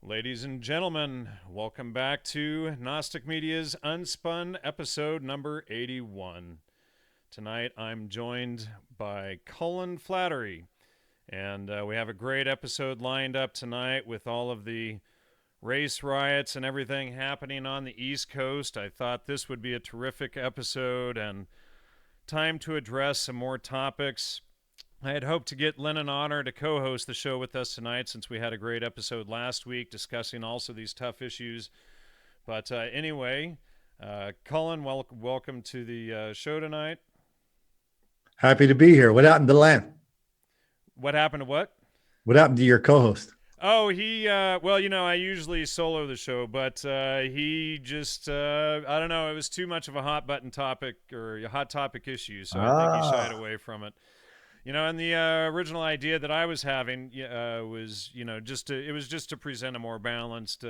Ladies and gentlemen, welcome back to Gnostic Media's UnSpun episode number 81. Tonight I'm joined by Colin Flaherty, and we have a great episode lined up tonight with all of the race riots and everything happening on the East Coast. I thought this would be a terrific episode and time to address some more topics. I had hoped to get Lennon Honor to co-host the show with us tonight since we had a great episode last week discussing also these tough issues. But anyway, Colin, welcome to the show tonight. Happy to be here. What happened to Len? What happened to what? What happened to your co-host? Oh, I usually solo the show, but he just, I don't know, it was too much of a hot button topic or a hot topic issue, so I think he shied Ah, away from it. And the original idea that I was having was, it was just to present a more balanced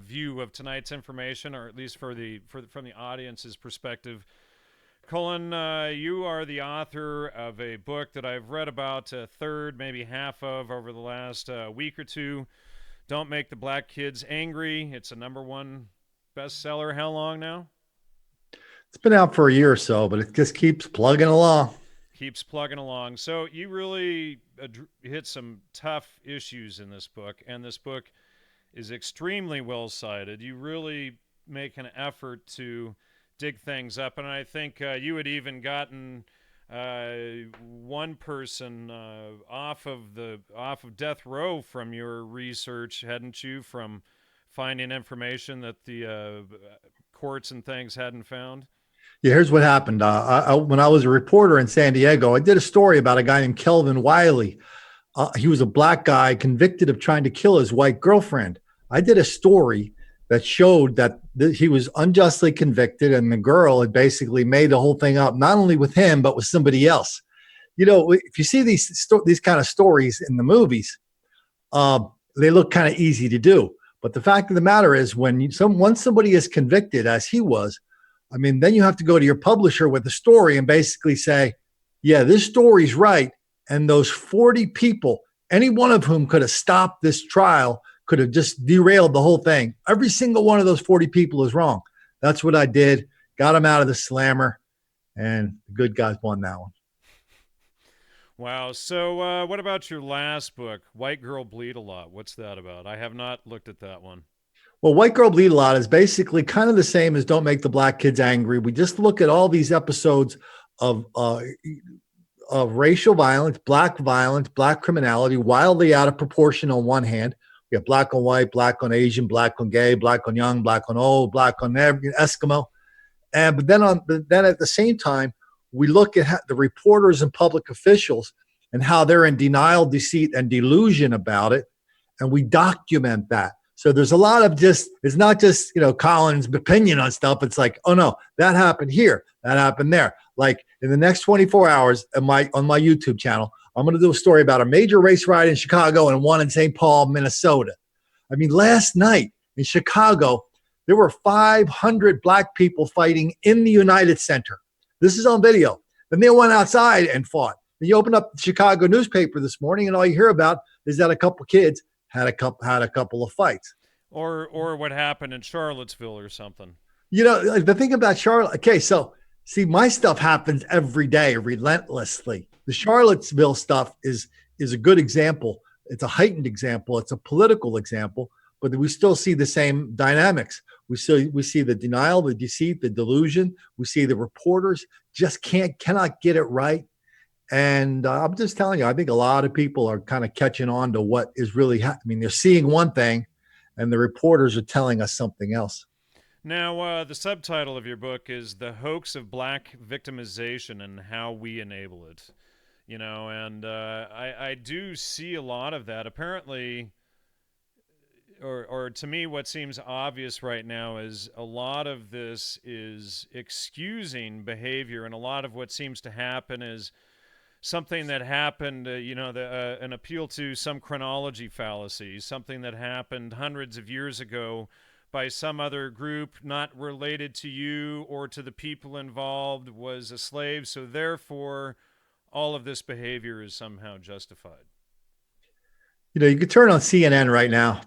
view of tonight's information, or at least from the audience's perspective. Colin, you are the author of a book that I've read about a third, maybe half of over the last week or two. Don't Make the Black Kids Angry. It's a number one bestseller. How long now? it's been out for a year or so, but it just keeps plugging along. Keeps plugging along. So you really hit some tough issues in this book, and this book is extremely well cited. You really make an effort to dig things up, and I think you had even gotten one person off of death row from your research, hadn't you? From finding information that the courts and things hadn't found. Yeah, here's what happened. When I was a reporter in San Diego, I did a story about a guy named Kelvin Wiley. He was a black guy convicted of trying to kill his white girlfriend. I did a story that showed that he was unjustly convicted, and the girl had basically made the whole thing up, not only with him but with somebody else. You know, if you see these kind of stories in the movies, uh, they look kind of easy to do. But the fact of the matter is, once somebody is convicted, as he was, I mean, then you have to go to your publisher with the story and basically say, "Yeah, this story's right." And those 40 people, any one of whom could have stopped this trial, could have just derailed the whole thing. Every single one of those 40 people is wrong. That's what I did. Got him out of the slammer, and the good guys won that one. Wow. So, what about your last book, White Girl Bleed a Lot? What's that about? I have not looked at that one. Well, White Girl Bleed a Lot is basically kind of the same as Don't Make the Black Kids Angry. We just look at all these episodes of uh, of racial violence, black criminality, wildly out of proportion on one hand. We have black on white, black on Asian, black on gay, black on young, black on old, black on Eskimo. And but then at the same time, we look at the reporters and public officials and how they're in denial, deceit, and delusion about it, and we document that. So there's a lot of just, it's not just, Colin's opinion on stuff. It's like, oh no, that happened here, that happened there. Like in the next 24 hours on my YouTube channel, I'm going to do a story about a major race riot in Chicago and one in St. Paul, Minnesota. I mean, last night in Chicago, there were 500 black people fighting in the United Center. This is on video. Then they went outside and fought. And you open up the Chicago newspaper this morning, and all you hear about is that a couple kids had a couple of fights. Or what happened in Charlottesville or something. The thing about Charlotte. Okay, so see, my stuff happens every day, relentlessly. The Charlottesville stuff is a good example. It's a heightened example. It's a political example, but we still see the same dynamics. We see the denial, the deceit, the delusion. We see the reporters just cannot get it right. And I'm just telling you, I think a lot of people are kind of catching on to what is really happening. I mean, they're seeing one thing, and the reporters are telling us something else. Now, the subtitle of your book is "The Hoax of Black Victimization and How We Enable It." And I do see a lot of that. Apparently, or to me, what seems obvious right now is a lot of this is excusing behavior, and a lot of what seems to happen is something that happened, an appeal to some chronology fallacy, something that happened hundreds of years ago by some other group not related to you or to the people involved was a slave. So therefore, all of this behavior is somehow justified. You could turn on CNN right now,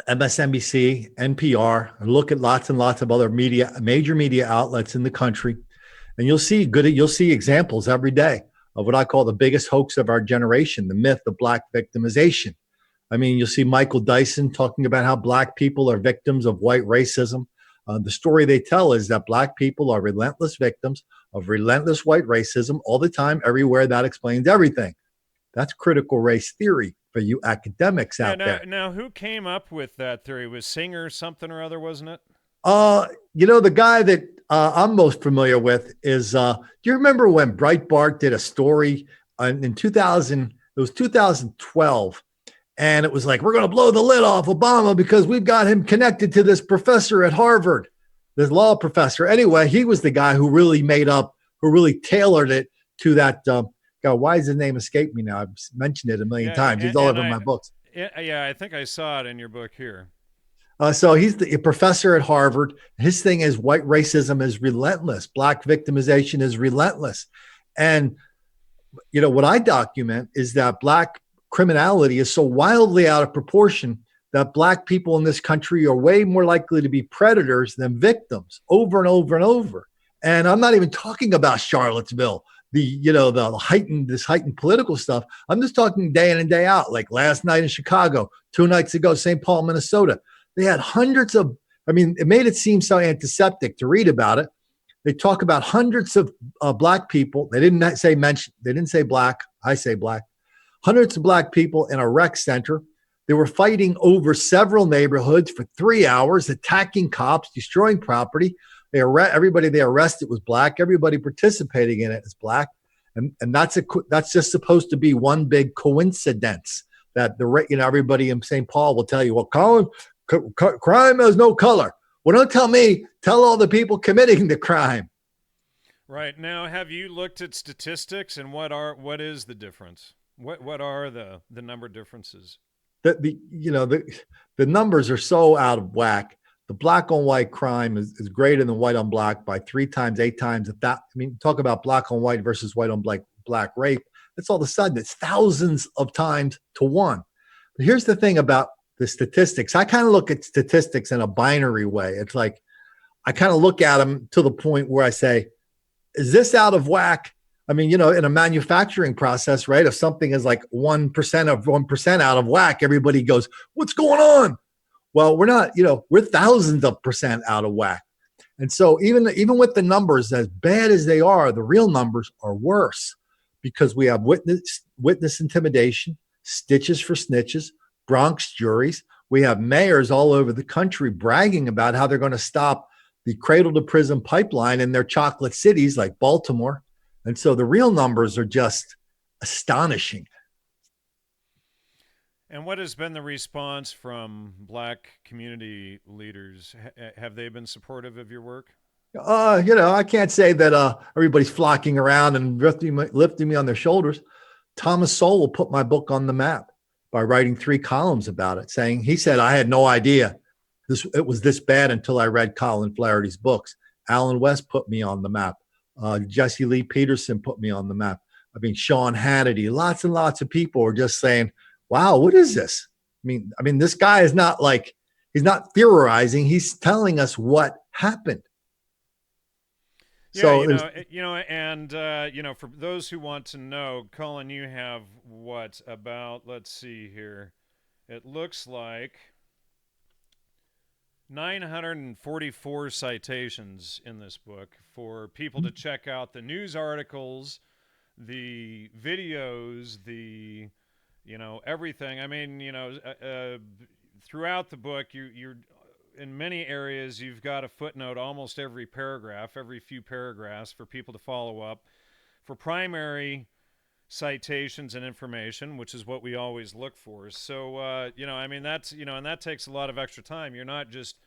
MSNBC, NPR, and look at lots and lots of other media, major media outlets in the country, and you'll see examples every day of what I call the biggest hoax of our generation, the myth of black victimization. I mean, you'll see Michael Dyson talking about how black people are victims of white racism. The story they tell is that black people are relentless victims of relentless white racism all the time, everywhere. That explains everything. That's critical race theory for you academics Yeah. out Now, there. now, who came up with that theory? Was Singer something or other, wasn't it? The guy that I'm most familiar with is do you remember when Breitbart did a story in 2000? It was 2012, and it was like, we're going to blow the lid off Obama because we've got him connected to this professor at Harvard, this law professor. Anyway, he was the guy who really tailored it to that. God, why does his name escape me now? I've mentioned it a million Yeah, times. He's all over my books. yeah, I think I saw it in your book here. So he's the professor at Harvard. His thing is white racism is relentless. Black victimization is relentless. And, what I document is that black criminality is so wildly out of proportion that black people in this country are way more likely to be predators than victims over and over and over. And I'm not even talking about Charlottesville, this heightened political stuff. I'm just talking day in and day out, like last night in Chicago, 2 nights ago, St. Paul, Minnesota. They had hundreds of, it made it seem so antiseptic to read about it. They talk about hundreds of black people. They didn't say black. I say black. Hundreds of black people in a rec center. They were fighting over several neighborhoods for 3 hours, attacking cops, destroying property. Everybody they arrested was black. Everybody participating in it is black. And that's just supposed to be one big coincidence that everybody in St. Paul will tell you, well, Colin, crime has no color. Well, don't tell me. Tell all the people committing the crime. Right. Now, have you looked at statistics and what is the difference? What are the number differences? The numbers are so out of whack. The black on white crime is greater than white on black by 3 times, 8 times. Talk about black on white versus white on black rape. It's all of a sudden it's thousands of times to 1. But here's the thing about the statistics. I kind of look at statistics in a binary way. It's like I kind of look at them to the point where I say, is this out of whack? In a manufacturing process, right? If something is like 1% of 1% out of whack, everybody goes, what's going on? Well, we're not, we're thousands of percent out of whack. And so even with the numbers, as bad as they are, the real numbers are worse because we have witness intimidation, stitches for snitches, Bronx juries. We have mayors all over the country bragging about how they're going to stop the cradle to prison pipeline in their chocolate cities like Baltimore. And so the real numbers are just astonishing. And what has been the response from black community leaders? Have they been supportive of your work? I can't say that everybody's flocking around and lifting me on their shoulders. Thomas Sowell put my book on the map by writing 3 columns about it, saying he said I had no idea it was this bad until I read Colin Flaherty's books. Alan West put me on the map. Jesse Lee Peterson put me on the map. Sean Hannity, lots and lots of people were just saying, wow, what is this? This guy is not he's not theorizing. He's telling us what happened. Yeah, for those who want to know, Colin, you have let's see here. It looks like 944 citations in this book for people to check out the news articles, the videos, the everything. Throughout the book, you're in many areas you've got a footnote almost every few paragraphs for people to follow up for primary citations and information, which is what we always look for. So, that's, and that takes a lot of extra time. You're not just,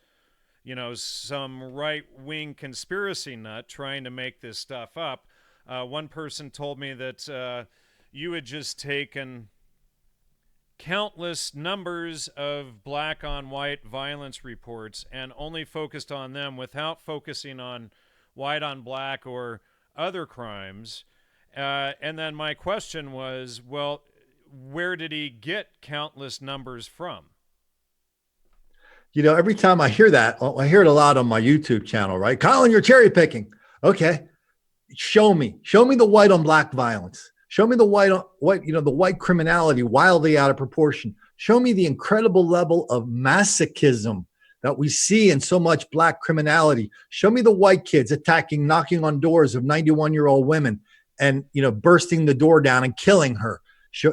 some right-wing conspiracy nut trying to make this stuff up. One person told me that you had just taken countless numbers of black on white violence reports and only focused on them without focusing on white on black or other crimes. And then my question was, well, where did he get countless numbers from? Every time I hear that, I hear it a lot on my YouTube channel, right? Colin, you're cherry picking. Okay. Show me the white on black violence. Show me the the white criminality wildly out of proportion. Show me the incredible level of masochism that we see in so much black criminality. Show me the white kids knocking on doors of 91-year-old women and, bursting the door down and killing her.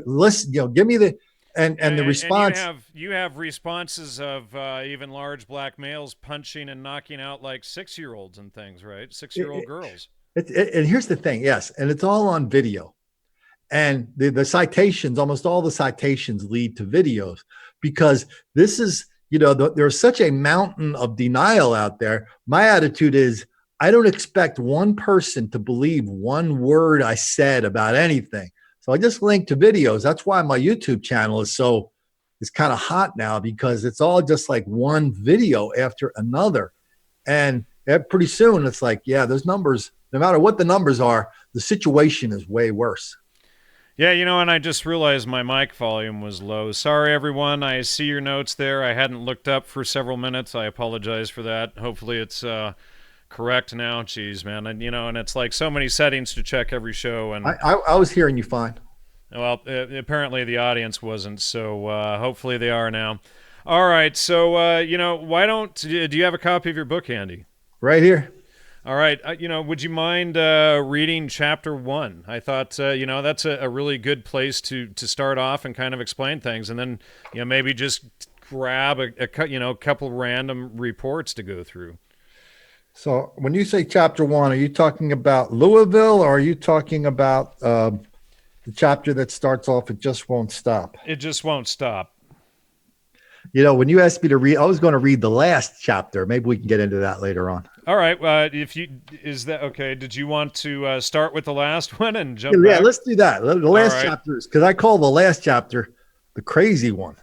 Listen, give me the, and the response. And you have responses of even large black males punching and knocking out like 6-year-olds and things, right? 6-year-old girls. And here's the thing. Yes. And it's all on video. And the citations, almost all the citations lead to videos, because this is, there's such a mountain of denial out there. My attitude is, I don't expect one person to believe one word I said about anything. So I just link to videos. That's why my YouTube channel is kind of hot now, because it's all just like one video after another. And pretty soon it's like, yeah, those numbers, no matter what the numbers are, the situation is way worse. Yeah, and I just realized my mic volume was low. Sorry, everyone. I see your notes there. I hadn't looked up for several minutes. I apologize for that. Hopefully it's correct now. Jeez, man. And, and it's like so many settings to check every show. And I was hearing you fine. Well, apparently the audience wasn't, so hopefully they are now. All right, so, why do you have a copy of your book handy? Right here. All right. Would you mind reading chapter 1? I thought, that's a really good place to start off and kind of explain things. And then, maybe just grab a couple random reports to go through. So when you say chapter 1, are you talking about Louisville, or are you talking about the chapter that starts off, "It Just Won't Stop"? It just won't stop. When you asked me to read, I was going to read the last chapter. Maybe we can get into that later on. All right. Is that okay? Did you want to start with the last one and jump back? Yeah, let's do that. The last chapter is, because I call the last chapter the crazy one.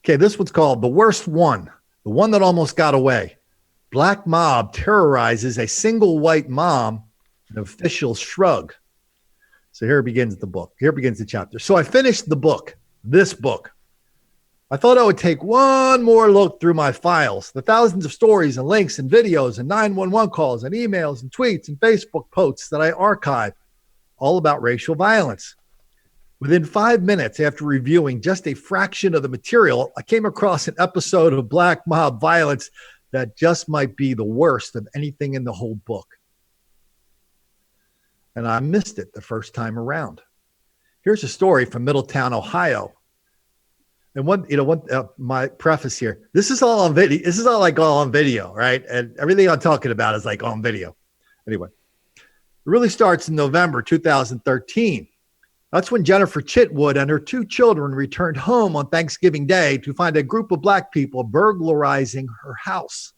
Okay, this one's called "The Worst One," the one that almost got away. Black mob terrorizes a single white mom. An official shrug. So here begins the book. Here begins the chapter. So I finished this book. I thought I would take one more look through my files, the thousands of stories and links and videos and 911 calls and emails and tweets and Facebook posts that I archive, all about racial violence. Within 5 minutes after reviewing just a fraction of the material, I came across an episode of black mob violence that just might be the worst of anything in the whole book. And I missed it the first time around. Here's a story from Middletown, Ohio. And my preface here, this is all on video. This is all on video, right? And everything I'm talking about is like on video. Anyway, it really starts in November 2013. That's when Jennifer Chitwood and her 2 children returned home on Thanksgiving Day to find a group of black people burglarizing her house,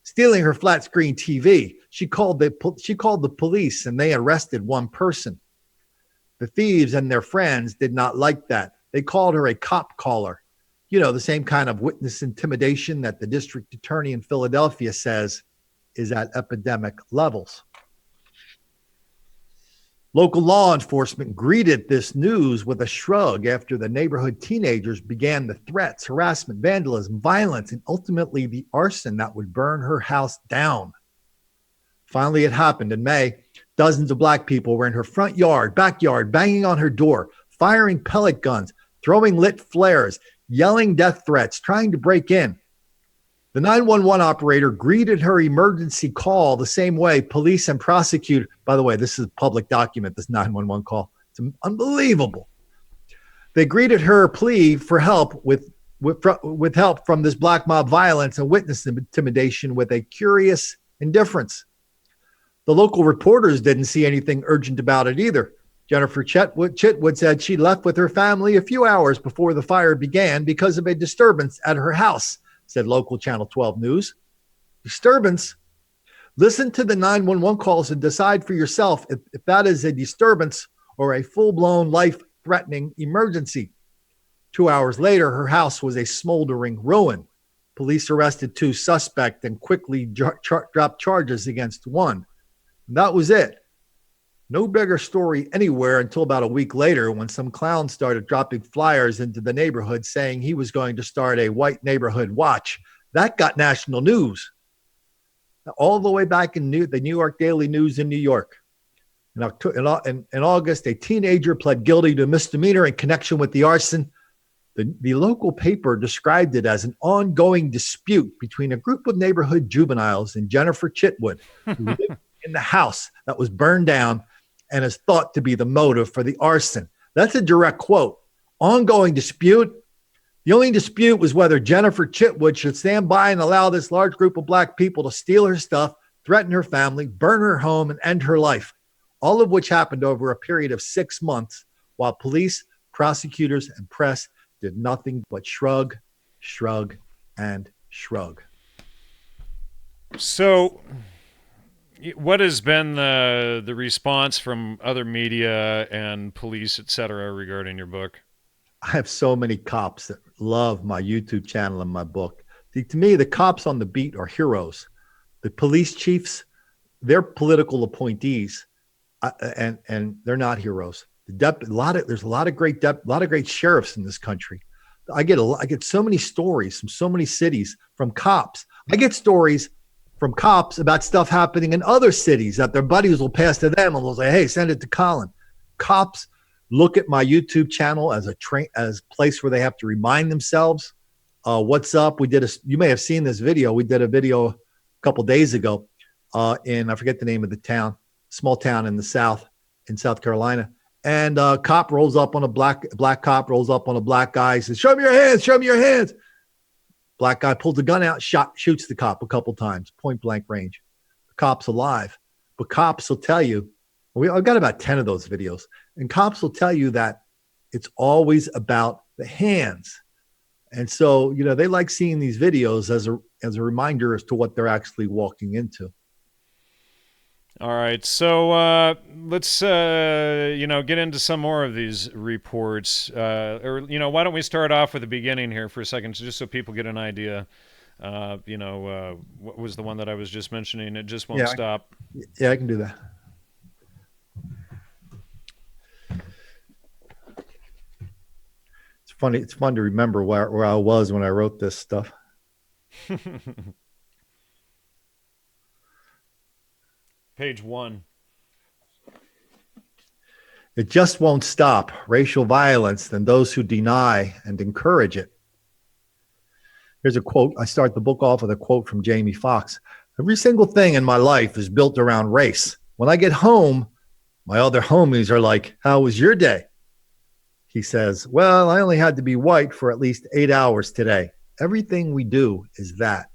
stealing her flat screen TV. She called the police, and they arrested one person. The thieves and their friends did not like that. They called her a cop caller, the same kind of witness intimidation that the district attorney in Philadelphia says is at epidemic levels. Local law enforcement greeted this news with a shrug after the neighborhood teenagers began the threats, harassment, vandalism, violence, and ultimately the arson that would burn her house down. Finally, it happened in May. Dozens of black people were in her front yard, backyard, banging on her door, firing pellet guns, throwing lit flares, yelling death threats, trying to break in. The 911 operator greeted her emergency call the same way police and prosecutor. By the way, this is a public document, this 911 call. It's unbelievable. They greeted her plea for help with help from this black mob violence and witness intimidation with a curious indifference. The local reporters didn't see anything urgent about it either. Jennifer Chitwood said she left with her family a few hours before the fire began because of a disturbance at her house, said local Channel 12 News. Disturbance? Listen to the 911 calls and decide for yourself if that is a disturbance or a full-blown life-threatening emergency. 2 hours later, her house was a smoldering ruin. Police arrested 2 suspects and quickly dropped charges against one. And that was it. No bigger story anywhere until about a week later when some clown started dropping flyers into the neighborhood saying he was going to start a white neighborhood watch. That got national news all the way back in the New York Daily News in New York. In August, a teenager pled guilty to misdemeanor in connection with the arson. The local paper described it as an ongoing dispute between a group of neighborhood juveniles and Jennifer Chitwood, who lived in the house that was burned down and is thought to be the motive for the arson. That's a direct quote. Ongoing dispute. The only dispute was whether Jennifer Chitwood should stand by and allow this large group of black people to steal her stuff, threaten her family, burn her home, and end her life, all of which happened over a period of 6 months while police, prosecutors, and press did nothing but shrug, shrug, and shrug. So what has been the response from other media and police, et cetera, regarding your book? I have so many cops that love my YouTube channel and my book. To me, the cops on the beat are heroes. The police chiefs, they're political appointees, and they're not heroes. There's a lot of great sheriffs in this country. I get so many stories from so many cities from cops. I get stories from cops about stuff happening in other cities that their buddies will pass to them and they'll say, "Hey, send it to Colin." Cops look at my YouTube channel as a place where they have to remind themselves, what's up. You may have seen this video. We did a video a couple days ago in, I forget the name of the town, small town in the South, in South Carolina. And a cop rolls up on a black cop rolls up on a black guy, says, "Show me your hands, show me your hands." Black guy pulls the gun out, shoots the cop a couple times, point blank range. The cop's alive. But cops will tell you, I've got about 10 of those videos, and cops will tell you that it's always about the hands. And so, they like seeing these videos as a reminder as to what they're actually walking into. All right, so let's get into some more of these reports, why don't we start off with the beginning here for a second, just so people get an idea. What was the one that I was just mentioning? It just won't stop. Yeah, I can do that. It's funny. It's fun to remember where I was when I wrote this stuff. Page 1. It just won't stop. Racial violence than those who deny and encourage it. Here's a quote. I start the book off with a quote from Jamie Foxx. "Every single thing in my life is built around race. When I get home, my other homies are like, 'How was your day?' He says, 'Well, I only had to be white for at least 8 hours today.' Everything we do is that."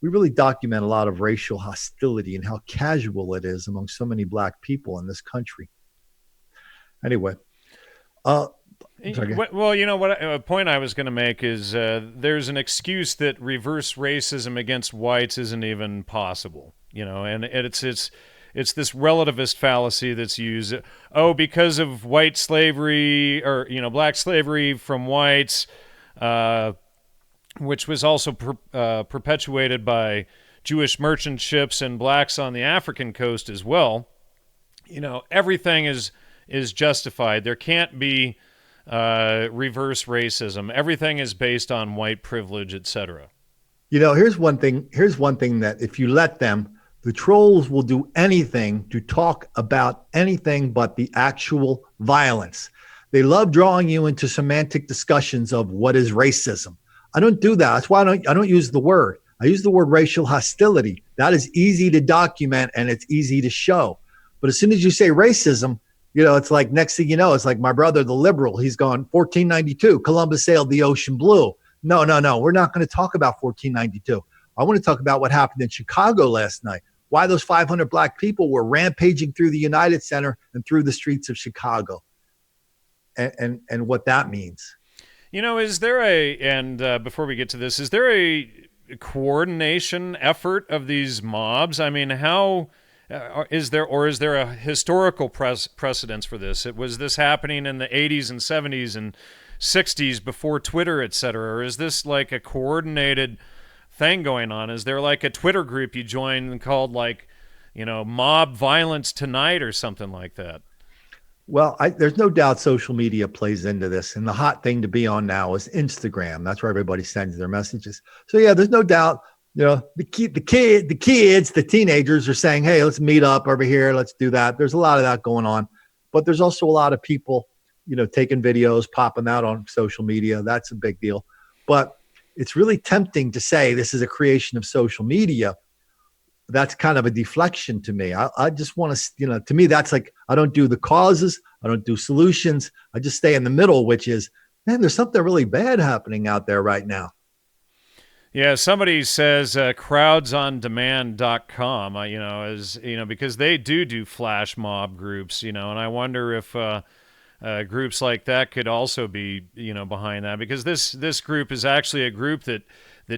We really document a lot of racial hostility and how casual it is among so many black people in this country. Anyway. Well, a point I was going to make is there's an excuse that reverse racism against whites isn't even possible, and it's this relativist fallacy that's used. Oh, because of white slavery or, black slavery from whites, which was also perpetuated by Jewish merchant ships and blacks on the African coast as well. Everything is justified. There can't be reverse racism. Everything is based on white privilege, etc. Here's one thing that if you let them, the trolls will do anything to talk about anything but the actual violence. They love drawing you into semantic discussions of what is racism. I don't do that. That's why I don't use the word. I use the word racial hostility. That is easy to document and it's easy to show. But as soon as you say racism, it's like next thing you know, it's like my brother, the liberal, he's gone 1492, Columbus sailed the ocean blue. No. We're not going to talk about 1492. I want to talk about what happened in Chicago last night. Why those 500 black people were rampaging through the United Center and through the streets of Chicago and what that means. Is there before we get to this, is there a coordination effort of these mobs? I mean, how is there a historical precedence for this? Was this happening in the 80s and 70s and 60s before Twitter, et cetera? Or is this like a coordinated thing going on? Is there like a Twitter group you join called like mob violence tonight or something like that. Well, there's no doubt social media plays into this. And the hot thing to be on now is Instagram. That's where everybody sends their messages. So, yeah, there's no doubt, the kids, the teenagers are saying, hey, let's meet up over here. Let's do that. There's a lot of that going on. But there's also a lot of people, taking videos, popping out on social media. That's a big deal. But it's really tempting to say this is a creation of social media. That's kind of a deflection to me. I just want to, to me, that's like, I don't do the causes. I don't do solutions. I just stay in the middle, which is, man, there's something really bad happening out there right now. Yeah, somebody says crowdsondemand.com, because they do flash mob groups, and I wonder if groups like that could also be, behind that, because this group is actually a group that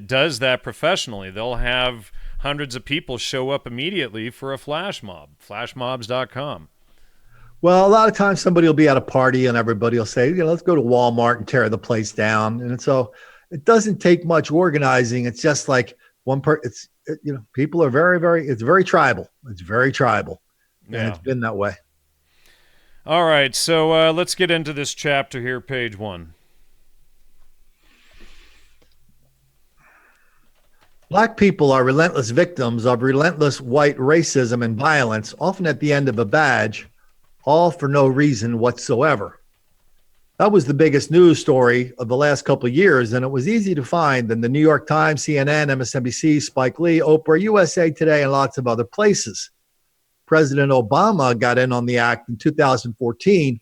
does that professionally. They'll have hundreds of people show up immediately for a flash mob, flashmobs.com. Well, a lot of times somebody will be at a party and everybody will say, let's go to Walmart and tear the place down. And so it doesn't take much organizing. It's just like people are it's very tribal. It's very tribal. And Yeah. It's been that way. All right. So let's get into this chapter here, page 1. Black people are relentless victims of relentless white racism and violence, often at the end of a badge, all for no reason whatsoever. That was the biggest news story of the last couple of years, and it was easy to find in the New York Times, CNN, MSNBC, Spike Lee, Oprah, USA Today, and lots of other places. President Obama got in on the act in 2014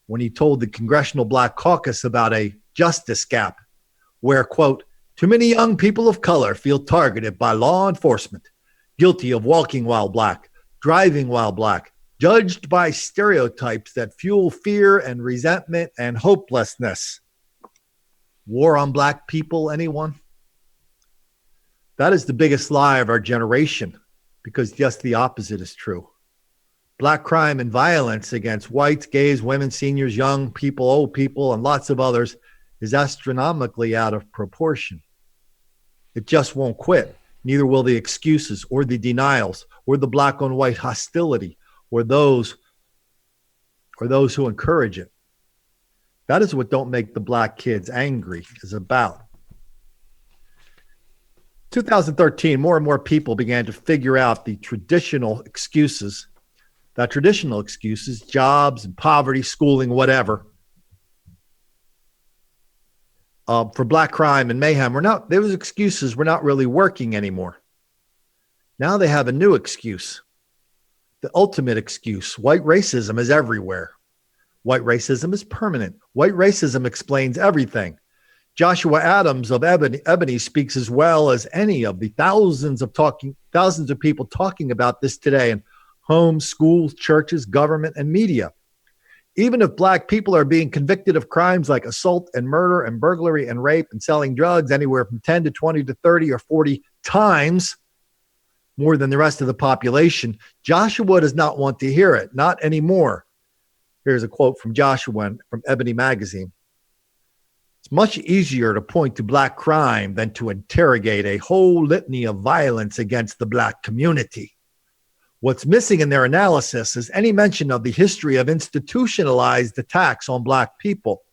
when he told the Congressional Black Caucus about a justice gap where, quote, too many young people of color feel targeted by law enforcement, guilty of walking while black, driving while black, judged by stereotypes that fuel fear and resentment and hopelessness. War on black people, anyone? That is the biggest lie of our generation, because just the opposite is true. Black crime and violence against whites, gays, women, seniors, young people, old people, and lots of others is astronomically out of proportion. It just won't quit. Neither will the excuses or the denials or the black on white hostility or those who encourage it. That is what Don't Make the Black Kids Angry is about. 2013, more and more people began to figure out the traditional excuses, jobs and poverty, schooling, whatever, for black crime and mayhem. Those excuses were not really working anymore. Now they have a new excuse, the ultimate excuse. White racism is everywhere. White racism is permanent. White racism explains everything. Joshua Adams of Ebony speaks as well as any of the thousands of people talking about this today in homes, schools, churches, government, and media. Even if black people are being convicted of crimes like assault and murder and burglary and rape and selling drugs anywhere from 10 to 20 to 30 or 40 times more than the rest of the population, Joshua does not want to hear it, not anymore. Here's a quote from Joshua from Ebony magazine. It's much easier to point to black crime than to interrogate a whole litany of violence against the black community. What's missing in their analysis is any mention of the history of institutionalized attacks on black people.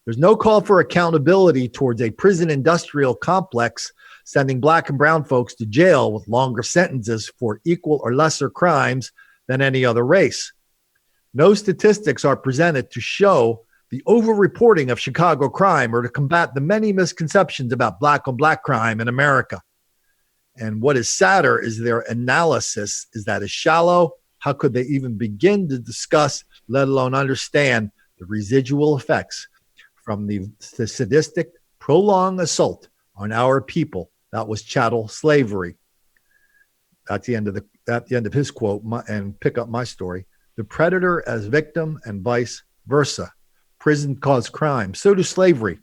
There's no call for accountability towards a prison industrial complex sending black and brown folks to jail with longer sentences for equal or lesser crimes than any other race. No statistics are presented to show the over-reporting of Chicago crime or to combat the many misconceptions about black on black crime in America. And what is sadder is their analysis is that is shallow. How could they even begin to discuss, let alone understand, the residual effects from the sadistic, prolonged assault on our people? That was chattel slavery. At the end of his quote, and pick up my story. The predator as victim and vice versa. Prison caused crime. So do slavery.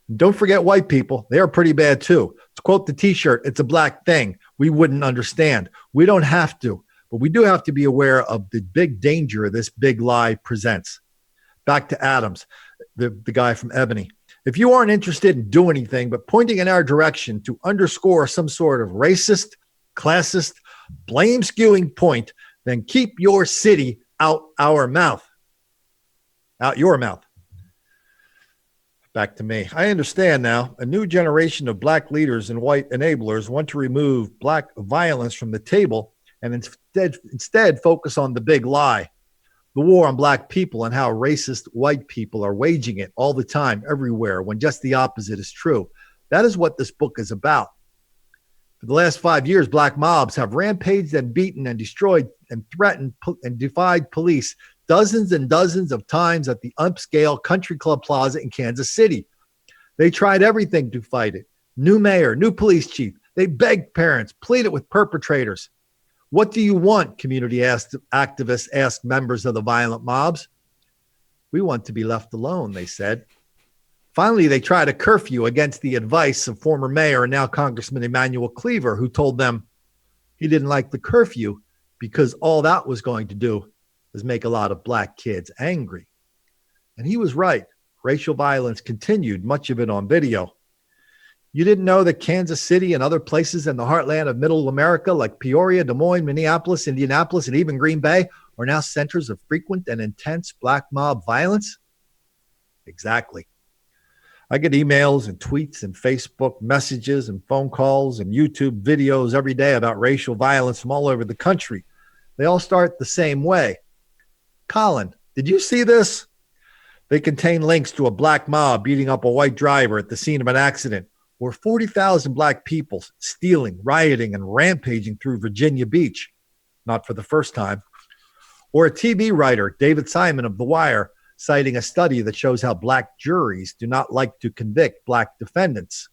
And don't forget white people. They are pretty bad too. To quote the t-shirt, it's a black thing. We wouldn't understand. We don't have to, but we do have to be aware of the big danger this big lie presents. Back to Adams, the guy from Ebony. If you aren't interested in doing anything but pointing in our direction to underscore some sort of racist, classist, blame skewing point, then keep your city out our mouth. Out your mouth. Back to me. I understand now. A new generation of black leaders and white enablers want to remove black violence from the table and instead focus on the big lie, the war on black people, and how racist white people are waging it all the time, everywhere, when just the opposite is true. That is what this book is about. For the last 5 years, black mobs have rampaged and beaten and destroyed and threatened and defied police dozens and dozens of times at the upscale Country Club Plaza in Kansas City. They tried everything to fight it. New mayor, new police chief. They begged parents, pleaded with perpetrators. What do you want? Community activists asked members of the violent mobs. We want to be left alone, they said. Finally, they tried a curfew against the advice of former mayor and now Congressman Emanuel Cleaver, who told them he didn't like the curfew because all that was going to do was make a lot of black kids angry. And he was right. Racial violence continued, much of it on video. You didn't know that Kansas City and other places in the heartland of middle America like Peoria, Des Moines, Minneapolis, Indianapolis, and even Green Bay are now centers of frequent and intense black mob violence? Exactly. I get emails and tweets and Facebook messages and phone calls and YouTube videos every day about racial violence from all over the country. They all start the same way. Colin, did you see this? They contain links to a black mob beating up a white driver at the scene of an accident, or 40,000 black people stealing, rioting, and rampaging through Virginia Beach. Not for the first time. Or a TV writer, David Simon of The Wire, citing a study that shows how black juries do not like to convict black defendants.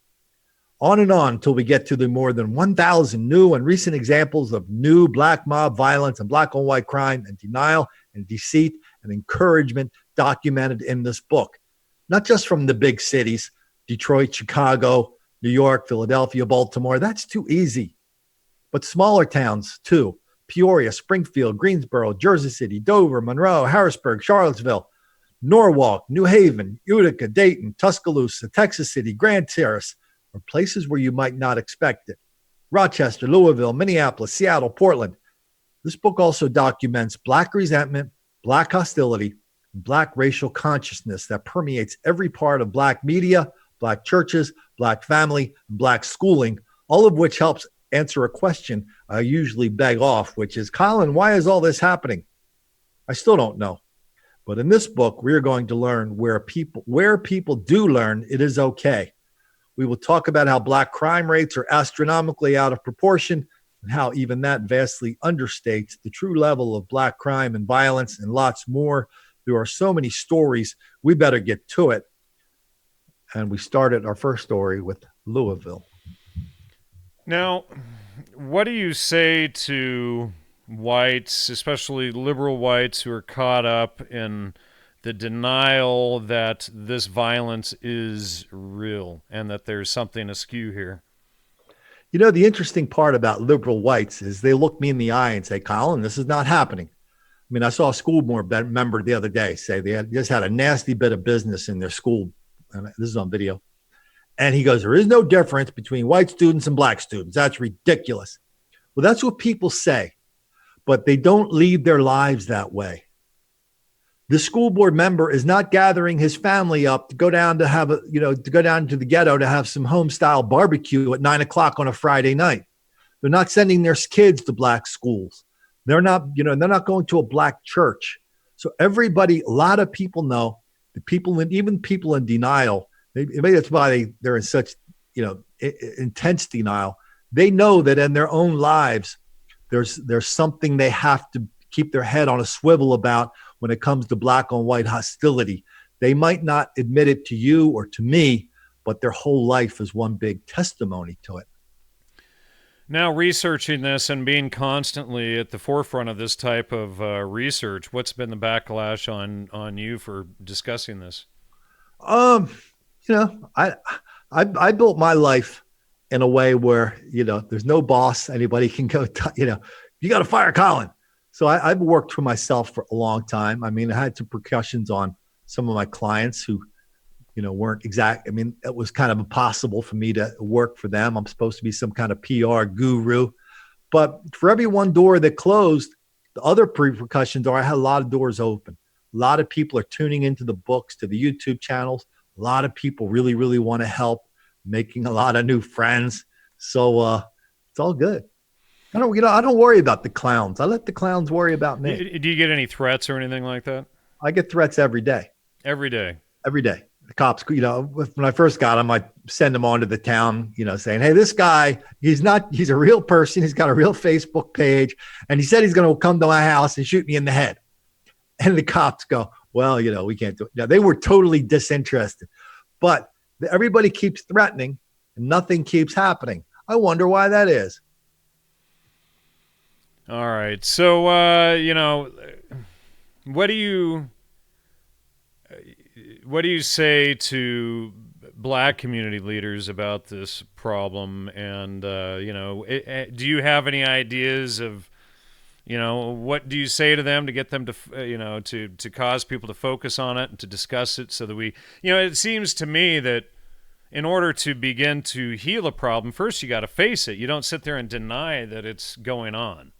On and on until we get to the more than 1,000 new and recent examples of new black mob violence and black on white crime and denial and deceit and encouragement documented in this book. Not just from the big cities, Detroit, Chicago, New York, Philadelphia, Baltimore. That's too easy. But smaller towns too. Peoria, Springfield, Greensboro, Jersey City, Dover, Monroe, Harrisburg, Charlottesville, Norwalk, New Haven, Utica, Dayton, Tuscaloosa, Texas City, Grand Terrace, or places where you might not expect it. Rochester, Louisville, Minneapolis, Seattle, Portland. This book also documents black resentment, black hostility, and black racial consciousness that permeates every part of black media, black churches, black family, and black schooling, all of which helps answer a question I usually beg off, which is, Colin, why is all this happening? I still don't know. But in this book, we're going to learn where people do learn it is okay. We will talk about how black crime rates are astronomically out of proportion and how even that vastly understates the true level of black crime and violence and lots more. There are so many stories. We better get to it. And we started our first story with Louisville. Now, what do you say to whites, especially liberal whites, who are caught up in the denial that this violence is real and that there's something askew here? You know, the interesting part about liberal whites is they look me in the eye and say, Colin, this is not happening. I mean, I saw a school board member the other day say they just had a nasty bit of business in their school. And this is on video. And he goes, there is no difference between white students and black students. That's ridiculous. Well, that's what people say, but they don't lead their lives that way. The school board member is not gathering his family up to go down to go down to the ghetto to have some home style barbecue at 9:00 on a Friday night. They're not sending their kids to black schools. They're not going to a black church. So everybody, a lot of people know, the people, and even people in denial, maybe that's why they're in such, intense denial. They know that in their own lives, there's something they have to keep their head on a swivel about when it comes to black on white hostility. They might not admit it to you or to me, but their whole life is one big testimony to it. Now, researching this and being constantly at the forefront of this type of research, what's been the backlash on you for discussing this? I built my life in a way where, there's no boss. Anybody can go, you got to fire Colin. So I've worked for myself for a long time. I mean, I had some repercussions on some of my clients who, weren't exact. I mean, it was kind of impossible for me to work for them. I'm supposed to be some kind of PR guru, But for every one door that closed, the other repercussions are I had a lot of doors open. A lot of people are tuning into the books, to the YouTube channels. A lot of people really, really want to help, making a lot of new friends. So it's all good. I don't worry about the clowns. I let the clowns worry about me. Do you get any threats or anything like that? I get threats every day. Every day. Every day. The cops, when I first got him, I send him on to the town, saying, hey, this guy, he's a real person. He's got a real Facebook page. And he said he's going to come to my house and shoot me in the head. And the cops go, well, we can't do it. Now, they were totally disinterested. But everybody keeps threatening and nothing keeps happening. I wonder why that is. All right. So, what do you say to Black community leaders about this problem? And, do you have any ideas of, what do you say to them to get them to, to cause people to focus on it and to discuss it so that we, it seems to me that in order to begin to heal a problem, first you got to face it. You don't sit there and deny that it's going on.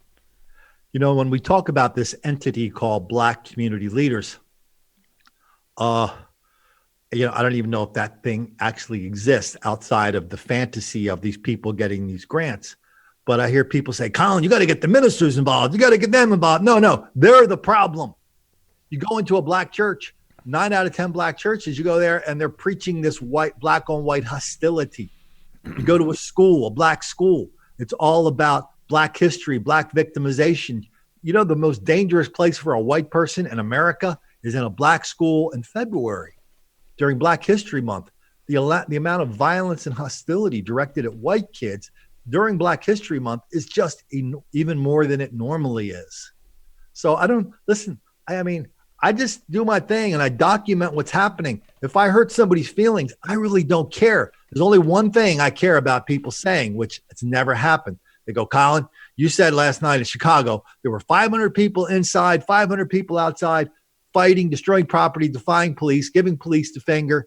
When we talk about this entity called Black community leaders, I don't even know if that thing actually exists outside of the fantasy of these people getting these grants. But I hear people say, Colin, you got to get the ministers involved. You got to get them involved. No, they're the problem. You go into a Black church, 9 out of 10 Black churches, you go there and they're preaching this black on white hostility. You go to a Black school. It's all about Black history, Black victimization. The most dangerous place for a white person in America is in a Black school in February during Black History Month. The amount of violence and hostility directed at white kids during Black History Month is just even more than it normally is. So I just do my thing and I document what's happening. If I hurt somebody's feelings, I really don't care. There's only one thing I care about people saying, which it's never happened. They go, Colin, you said last night in Chicago, there were 500 people inside, 500 people outside, fighting, destroying property, defying police, giving police the finger.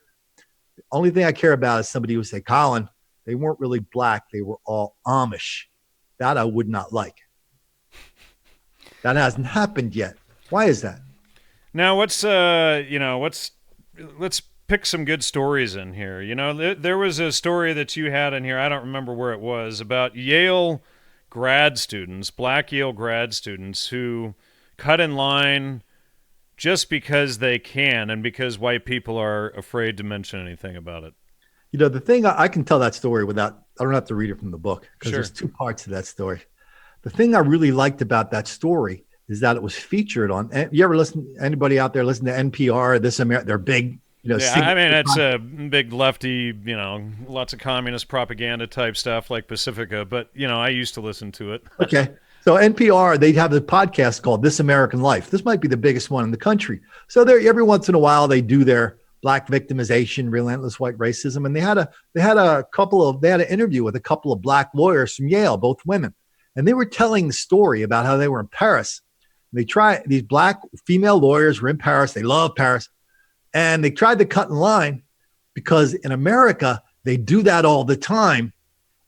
The only thing I care about is somebody who would say, Colin, they weren't really Black. They were all Amish. That I would not like. That hasn't happened yet. Why is that? Now, let's pick some good stories in here. There was a story that you had in here, I don't remember where it was, about Yale grad students, Black Yale grad students who cut in line just because they can and because white people are afraid to mention anything about it. The thing I can tell that story I don't have to read it from the book because There's two parts to that story. The thing I really liked about that story is that it was featured on, you ever anybody out there listen to NPR, they're big, it's a big lefty, lots of communist propaganda type stuff like Pacifica, but, I used to listen to it. Okay. So NPR, they have a podcast called This American Life. This might be the biggest one in the country. So every once in a while, they do their Black victimization, relentless white racism. And they had an interview with a couple of Black lawyers from Yale, both women. And they were telling the story about how they were in Paris. These Black female lawyers were in Paris. They love Paris. And they tried to cut in line because in America, they do that all the time.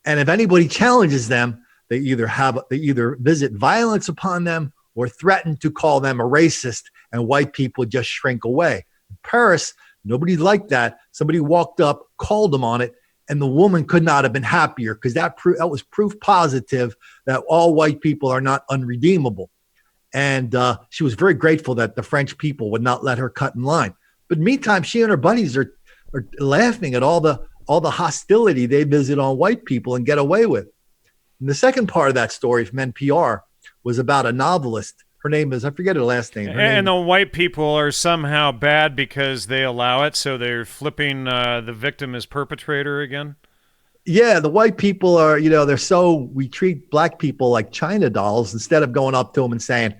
And if anybody challenges them, they either visit violence upon them or threaten to call them a racist, and white people just shrink away. In Paris, nobody liked that. Somebody walked up, called them on it, and the woman could not have been happier because that was proof positive that all white people are not unredeemable. And she was very grateful that the French people would not let her cut in line. But meantime, she and her buddies are laughing at all the hostility they visit on white people and get away with. And the second part of that story from NPR was about a novelist. Her name is, I forget her last name. And the white people are somehow bad because they allow it, so they're flipping the victim as perpetrator again? Yeah, the white people are, we treat Black people like China dolls instead of going up to them and saying,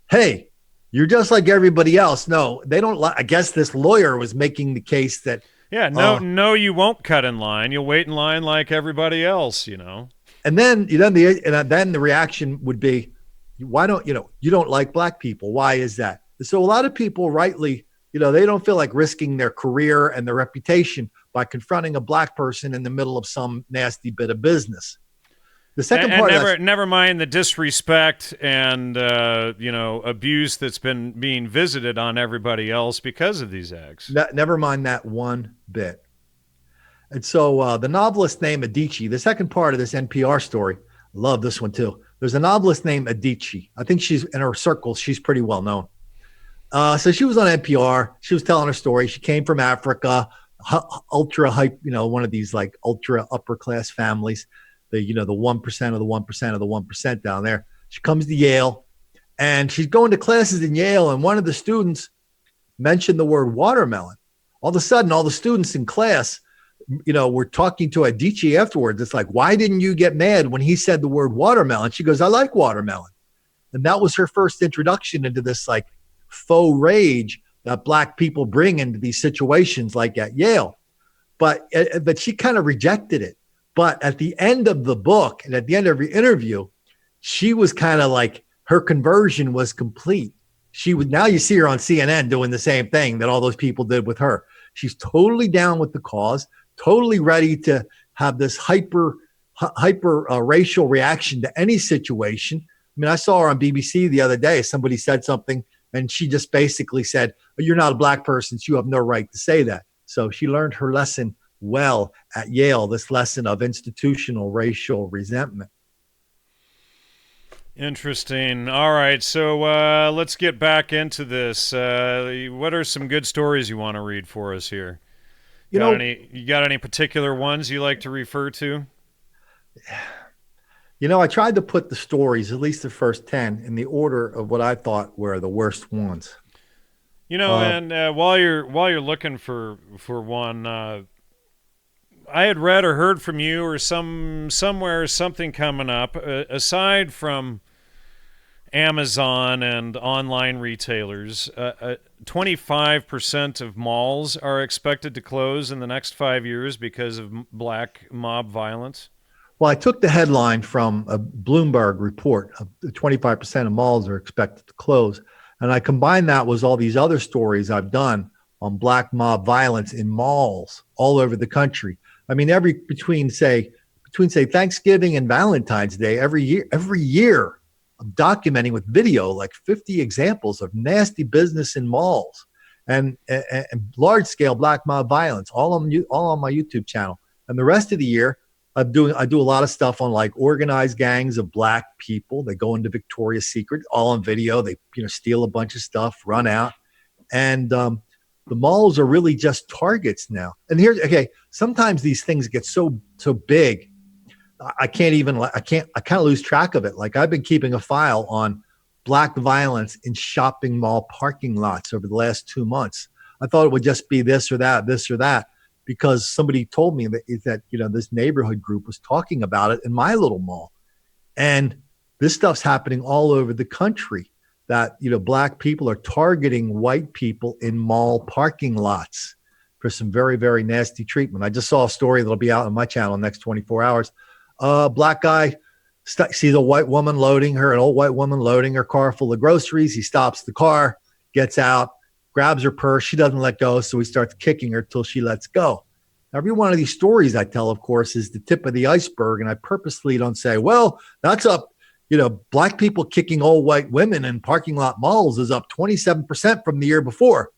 hey, you're just like everybody else. No, they don't. I guess this lawyer was making the case that. Yeah, no, you won't cut in line. You'll wait in line like everybody else, And then the reaction would be, why don't you don't like Black people? Why is that? So a lot of people rightly, they don't feel like risking their career and their reputation by confronting a Black person in the middle of some nasty bit of business. The second And part of never mind the disrespect and abuse that's been being visited on everybody else because of these acts. never mind that one bit. And so the novelist named Adichie, the second part of this NPR story, love this one too. There's a novelist named Adichie. I think she's in her circles, she's pretty well known. So she was on NPR. She was telling her story. She came from Africa, ultra hype, one of these like ultra upper class families, the 1% of the 1% of the 1% down there. She comes to Yale and she's going to classes in Yale. And one of the students mentioned the word watermelon. All of a sudden, all the students in class, were talking to Adichie afterwards. It's like, why didn't you get mad when he said the word watermelon? She goes, I like watermelon. And that was her first introduction into this like faux rage that Black people bring into these situations like at Yale. But she kind of rejected it. But at the end of the book and at the end of every interview, she was kind of like, her conversion was complete. Now you see her on CNN doing the same thing that all those people did with her. She's totally down with the cause, totally ready to have this hyper racial reaction to any situation. I mean, I saw her on BBC the other day. Somebody said something and she just basically said, you're not a Black person, so you have no right to say that. So she learned her lesson well at Yale, this lesson of institutional racial resentment. Interesting. All right, so let's get back into this. What are some good stories you want to read for us here? You got any particular ones you like to refer to? I tried to put the stories, at least the first 10, in the order of what I thought were the worst ones. And while you're looking for one, I had read or heard from you or somewhere something coming up. Aside from Amazon and online retailers, 25% of malls are expected to close in the next 5 years because of Black mob violence. Well, I took the headline from a Bloomberg report of 25% of malls are expected to close. And I combined that with all these other stories I've done on Black mob violence in malls all over the country. I mean, between say Thanksgiving and Valentine's Day, every year I'm documenting with video like 50 examples of nasty business in malls and large scale Black mob violence, all on my YouTube channel. And the rest of the year, I do a lot of stuff on like organized gangs of Black people. They go into Victoria's Secret, all on video. They steal a bunch of stuff, run out, and the malls are really just targets now. And sometimes these things get so big, I kind of lose track of it. Like I've been keeping a file on Black violence in shopping mall parking lots over the last 2 months. I thought it would just be this or that. Because somebody told me that this neighborhood group was talking about it in my little mall. And this stuff's happening all over the country, that Black people are targeting white people in mall parking lots for some very, very nasty treatment. I just saw a story that'll be out on my channel in the next 24 hours. Black guy sees an old white woman loading her car full of groceries. He stops the car, gets out, grabs her purse. She doesn't let go, so he starts kicking her till she lets go. Every one of these stories I tell, of course, is the tip of the iceberg, and I purposely don't say, well, that's up. Black people kicking old white women in parking lot malls is up 27% from the year before.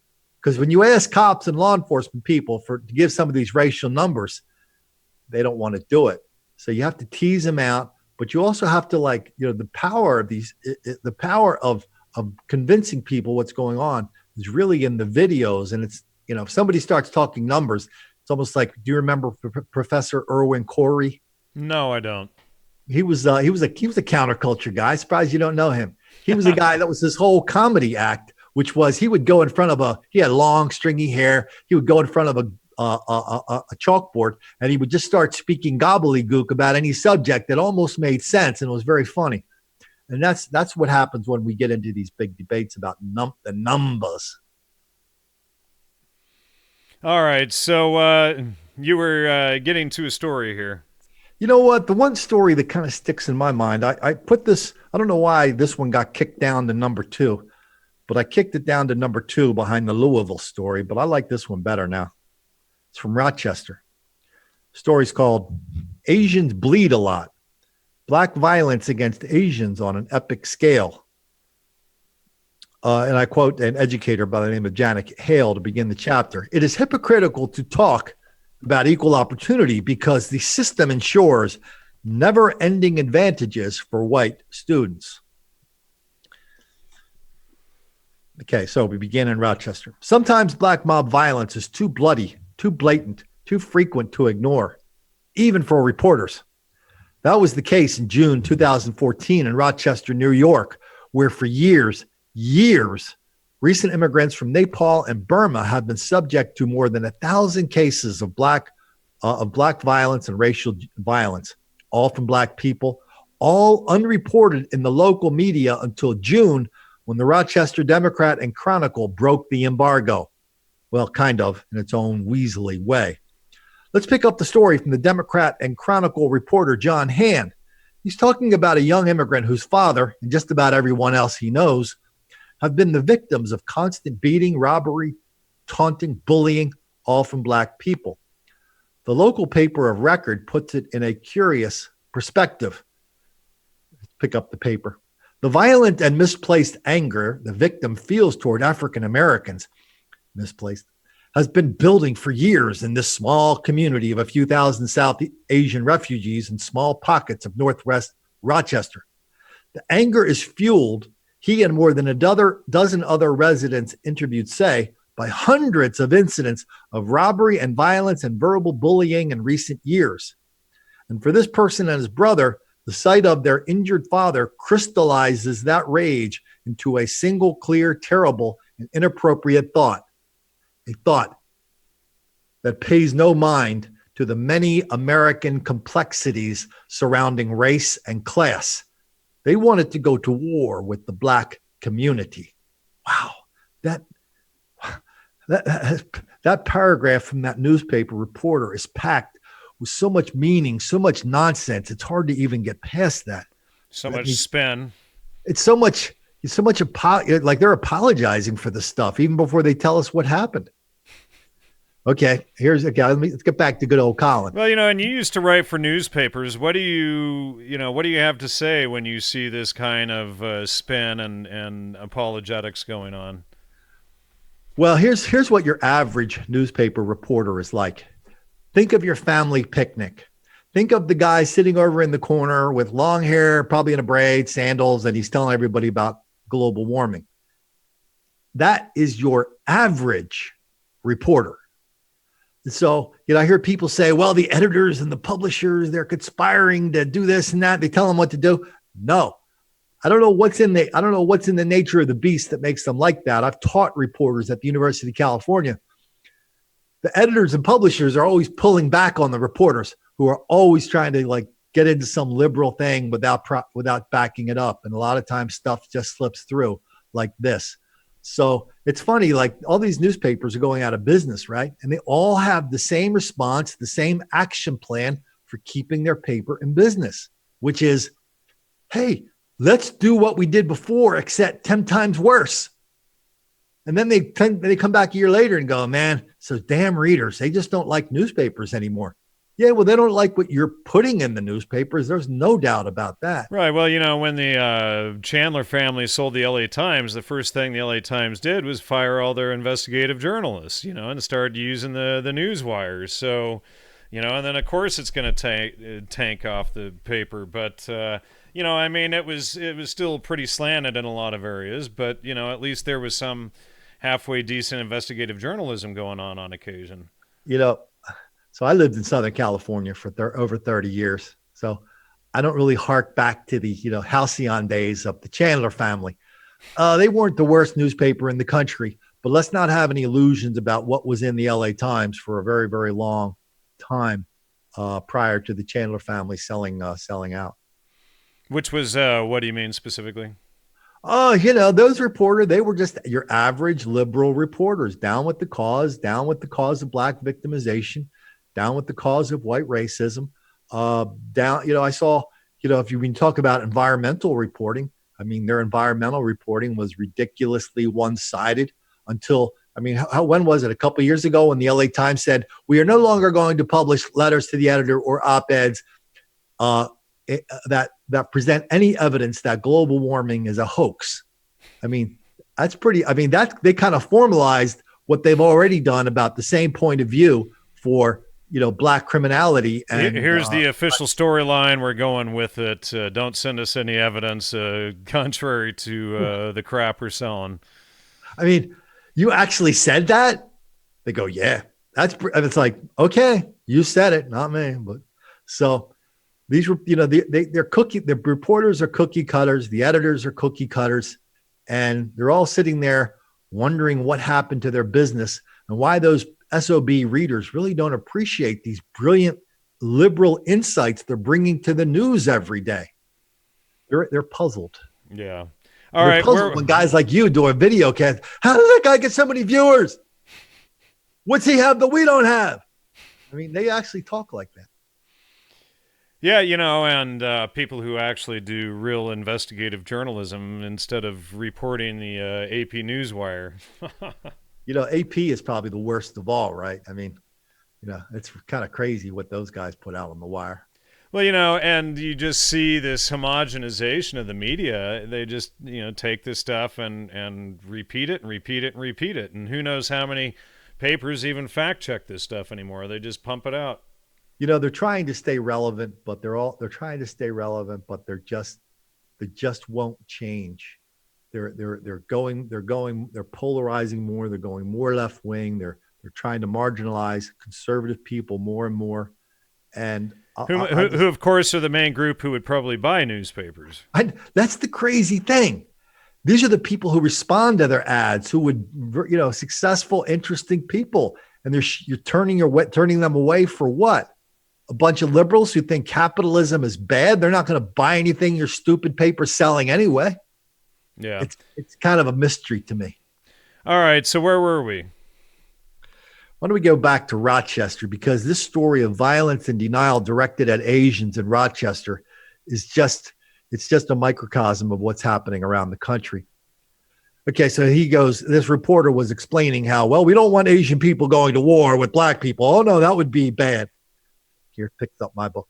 Because when you ask cops and law enforcement people to give some of these racial numbers, they don't want to do it. So you have to tease them out, but you also have to the power of convincing people what's going on is really in the videos. And it's, if somebody starts talking numbers, it's almost like, do you remember Professor Irwin Corey? No, I don't. He was a counterculture guy. Surprised you don't know him. He was a guy that was this whole comedy act, which was he would go in front of he had long stringy hair. He would go in front of a chalkboard and he would just start speaking gobbledygook about any subject that almost made sense and was very funny. And that's what happens when we get into these big debates about the numbers. All right, so you were getting to a story here. You know what? The one story that kind of sticks in my mind, I put this, I don't know why this one got kicked down to number 2, but I kicked it down to number 2 behind the Louisville story, but I like this one better now. It's from Rochester. The story's called Asians Bleed a Lot. black violence against Asians on an epic scale. And I quote an educator by the name of Janet Hale to begin the chapter. It is hypocritical to talk about equal opportunity because the system ensures never-ending advantages for white students. Okay, so we begin in Rochester. Sometimes black mob violence is too bloody, too blatant, too frequent to ignore, even for reporters. That was the case in June 2014 in Rochester, New York, where for years, recent immigrants from Nepal and Burma have been subject to more than 1,000 cases of black violence and racial violence, all from black people, all unreported in the local media until June, when the Rochester Democrat and Chronicle broke the embargo. Well, kind of, in its own weaselly way. Let's pick up the story from the Democrat and Chronicle reporter John Hand. He's talking about a young immigrant whose father, and just about everyone else he knows, have been the victims of constant beating, robbery, taunting, bullying, all from black people. The local paper of record puts it in a curious perspective. Let's pick up the paper. The violent and misplaced anger the victim feels toward African Americans, misplaced, has been building for years in this small community of a few thousand South Asian refugees in small pockets of Northwest Rochester. The anger is fueled, he and more than a dozen other residents interviewed say, by hundreds of incidents of robbery and violence and verbal bullying in recent years. And for this person and his brother, the sight of their injured father crystallizes that rage into a single, clear, terrible, and inappropriate thought. A thought that pays no mind to the many American complexities surrounding race and class. They wanted to go to war with the black community. Wow, that paragraph from that newspaper reporter is packed with so much meaning, so much nonsense. It's hard to even get past that. So much spin. It's so much like they're apologizing for the stuff even before they tell us what happened. Okay, let's get back to good old Colin. Well, and you used to write for newspapers. What do you have to say when you see this kind of spin and apologetics going on? Well, here's what your average newspaper reporter is like. Think of your family picnic. Think of the guy sitting over in the corner with long hair, probably in a braid, sandals, and he's telling everybody about global warming. That is your average reporter. So, I hear people say, well, the editors and the publishers, they're conspiring to do this and that. They tell them what to do. No, I don't know what's in the nature of the beast that makes them like that. I've taught reporters at the University of California. The editors and publishers are always pulling back on the reporters who are always trying to get into some liberal thing without backing it up. And a lot of times stuff just slips through like this. So it's funny, all these newspapers are going out of business, right? And they all have the same response, the same action plan for keeping their paper in business, which is, hey, let's do what we did before, except 10 times worse. And then they come back a year later and go, man, so damn readers, they just don't like newspapers anymore. Yeah, well, they don't like what you're putting in the newspapers. There's no doubt about that. Right. Well, when the Chandler family sold the LA Times, the first thing the LA Times did was fire all their investigative journalists, and started using the news wires. So, and then, of course, it's going to tank off the paper. But, it was still pretty slanted in a lot of areas. But, at least there was some halfway decent investigative journalism going on occasion. So I lived in Southern California for over 30 years. So I don't really hark back to the, halcyon days of the Chandler family. They weren't the worst newspaper in the country, but let's not have any illusions about what was in the LA Times for a very, very long time prior to the Chandler family selling out. Which was, what do you mean specifically? Those reporters, they were just your average liberal reporters, down with the cause of black victimization, down with the cause of white racism, I saw, if you can talk about environmental reporting, their environmental reporting was ridiculously one-sided until, when was it? A couple of years ago when the LA Times said, we are no longer going to publish letters to the editor or op-eds that present any evidence that global warming is a hoax. I mean, that's pretty. I mean, that they kind of formalized what they've already done about the same point of view for black criminality. And here's the official storyline. We're going with it. Don't send us any evidence contrary to the crap we're selling. I mean, you actually said that? They go, yeah, it's like, okay, you said it, not me. But so these were, the reporters are cookie cutters, the editors are cookie cutters, and they're all sitting there wondering what happened to their business and why those SOB readers really don't appreciate these brilliant liberal insights they're bringing to the news every day. They're puzzled. Yeah. All right. Puzzled when guys like you do a video cast. How does that guy get so many viewers? What's he have that we don't have? I mean, they actually talk like that. Yeah, and people who actually do real investigative journalism instead of reporting the AP Newswire. AP is probably the worst of all, right? I mean, it's kind of crazy what those guys put out on the wire. Well, and you just see this homogenization of the media. They just, take this stuff and repeat it and repeat it and repeat it. And who knows how many papers even fact check this stuff anymore. They just pump it out. They're trying to stay relevant, but they just won't change. They're polarizing more. They're going more left wing. They're trying to marginalize conservative people more and more. And who of course are the main group who would probably buy newspapers. That's the crazy thing. These are the people who respond to their ads, who would, successful, interesting people. And you're turning them away for what? A bunch of liberals who think capitalism is bad. They're not going to buy anything your stupid paper's selling anyway. Yeah. It's kind of a mystery to me. All right. So where were we? Why don't we go back to Rochester? Because this story of violence and denial directed at Asians in Rochester is just a microcosm of what's happening around the country. Okay, so this reporter was explaining how, well, we don't want Asian people going to war with black people. Oh, no, that would be bad. Here, picked up my book.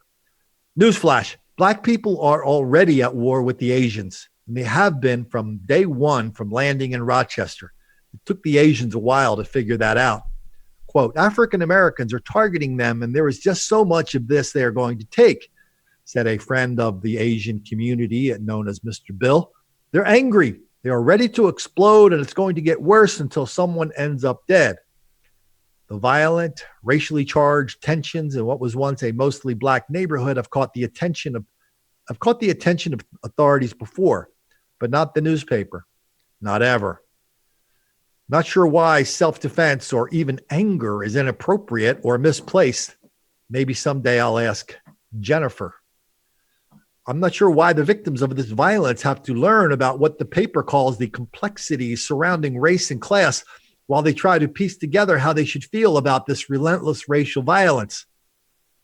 Newsflash, black people are already at war with the Asians, and they have been from day one from landing in Rochester. It took the Asians a while to figure that out. Quote, African Americans are targeting them, and there is just so much of this they are going to take, said a friend of the Asian community known as Mr. Bill. They're angry. They are ready to explode, and it's going to get worse until someone ends up dead. The violent, racially charged tensions in what was once a mostly black neighborhood have caught the attention of authorities before, but not the newspaper. Not ever. Not sure why self-defense or even anger is inappropriate or misplaced. Maybe someday I'll ask Jennifer. I'm not sure why the victims of this violence have to learn about what the paper calls the complexities surrounding race and class while they try to piece together how they should feel about this relentless racial violence.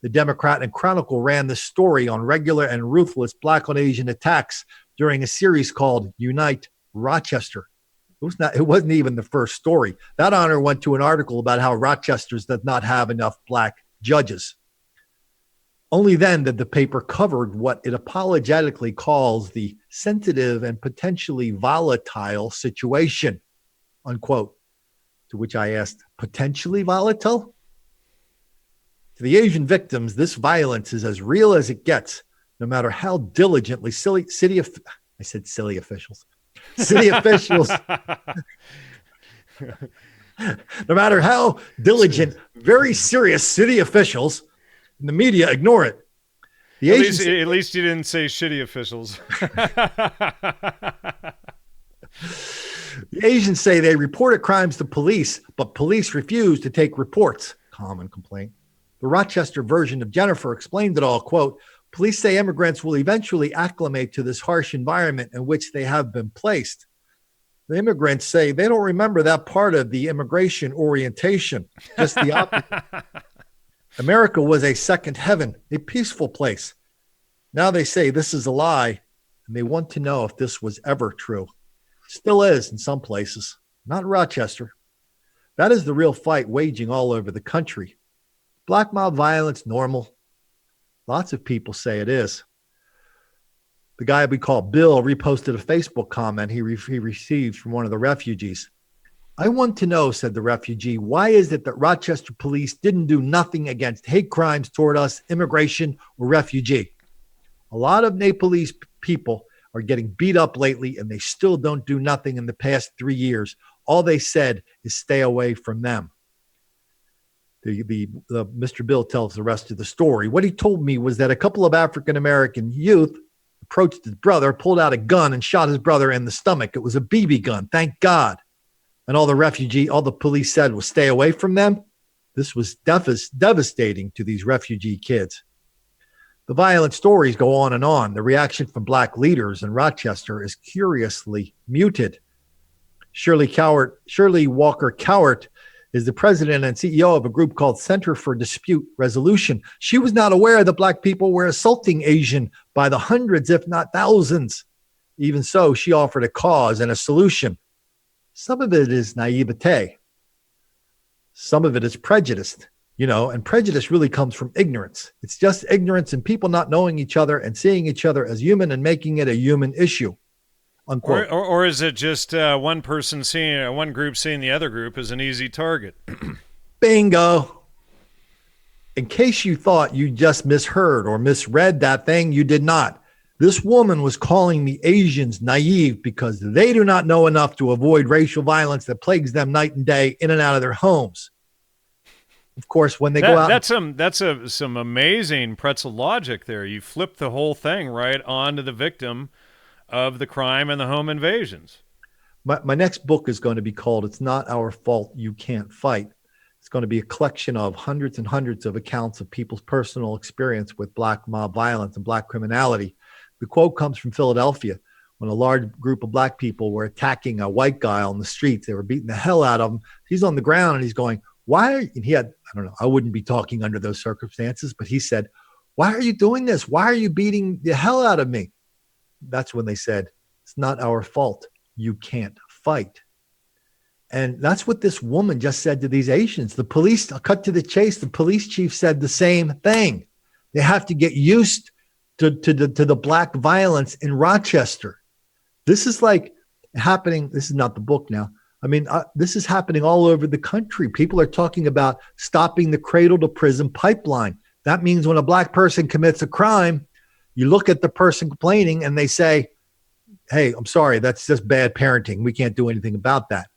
The Democrat and Chronicle ran this story on regular and ruthless Black on Asian attacks during a series called Unite Rochester. It wasn't even the first story. That honor went to an article about how Rochester does not have enough black judges. Only then did the paper cover what it apologetically calls the sensitive and potentially volatile situation, unquote. To which I asked, potentially volatile? To the Asian victims, this violence is as real as it gets, no matter how diligently city officials, no matter how diligent, very serious city officials in the media ignore it. At least you didn't say shitty officials. The Asians say they reported crimes to police, but police refuse to take reports. Common complaint. The Rochester version of Jennifer explained it all, quote, police say immigrants will eventually acclimate to this harsh environment in which they have been placed. The immigrants say they don't remember that part of the immigration orientation, just the opposite. America was a second heaven, a peaceful place. Now they say this is a lie, and they want to know if this was ever true. Still is in some places, not Rochester. That is the real fight waging all over the country. Black mob violence normal? Lots of people say it is. The guy we call Bill reposted a Facebook comment he received from one of the refugees. I want to know, said the refugee, why is it that Rochester police didn't do nothing against hate crimes toward us, immigration, or refugee? A lot of Nepalese people are getting beat up lately, and they still don't do nothing in the past 3 years. All they said is stay away from them. The Mr. Bill tells the rest of the story. What he told me was that a couple of African-American youth approached his brother, pulled out a gun, and shot his brother in the stomach. It was a BB gun, thank God. And all the police said was stay away from them. This was devastating to these refugee kids. The violent stories go on and on. The reaction from Black leaders in Rochester is curiously muted. Shirley Walker Cowart is the president and CEO of a group called Center for Dispute Resolution. She was not aware that Black people were assaulting Asian by the hundreds, if not thousands. Even so, she offered a cause and a solution. Some of it is naivete. Some of it is prejudice, and prejudice really comes from ignorance. It's just ignorance and people not knowing each other and seeing each other as human and making it a human issue. Unquote. Or is it just one group seeing the other group as an easy target? Bingo. In case you thought you just misheard or misread that thing, you did not. This woman was calling the Asians naive because they do not know enough to avoid racial violence that plagues them night and day in and out of their homes. Of course, when they go out, that's some amazing pretzel logic there. You flip the whole thing right onto the victim of the crime and the home invasions. My next book is going to be called "It's Not Our Fault You Can't Fight." It's going to be a collection of hundreds and hundreds of accounts of people's personal experience with Black mob violence and Black criminality. The quote comes from Philadelphia when a large group of Black people were attacking a white guy on the streets. They were beating the hell out of him. He's on the ground and he's going, I don't know, I wouldn't be talking under those circumstances, but he said, why are you doing this? Why are you beating the hell out of me? That's when they said, it's not our fault. You can't fight. And that's what this woman just said to these Asians. The police, I'll cut to the chase, the police chief said the same thing. They have to get used to the Black violence in Rochester. This is like happening. This is not the book now. I mean, this is happening all over the country. People are talking about stopping the cradle to prison pipeline. That means when a Black person commits a crime, you look at the person complaining and they say, hey, I'm sorry, that's just bad parenting. We can't do anything about that.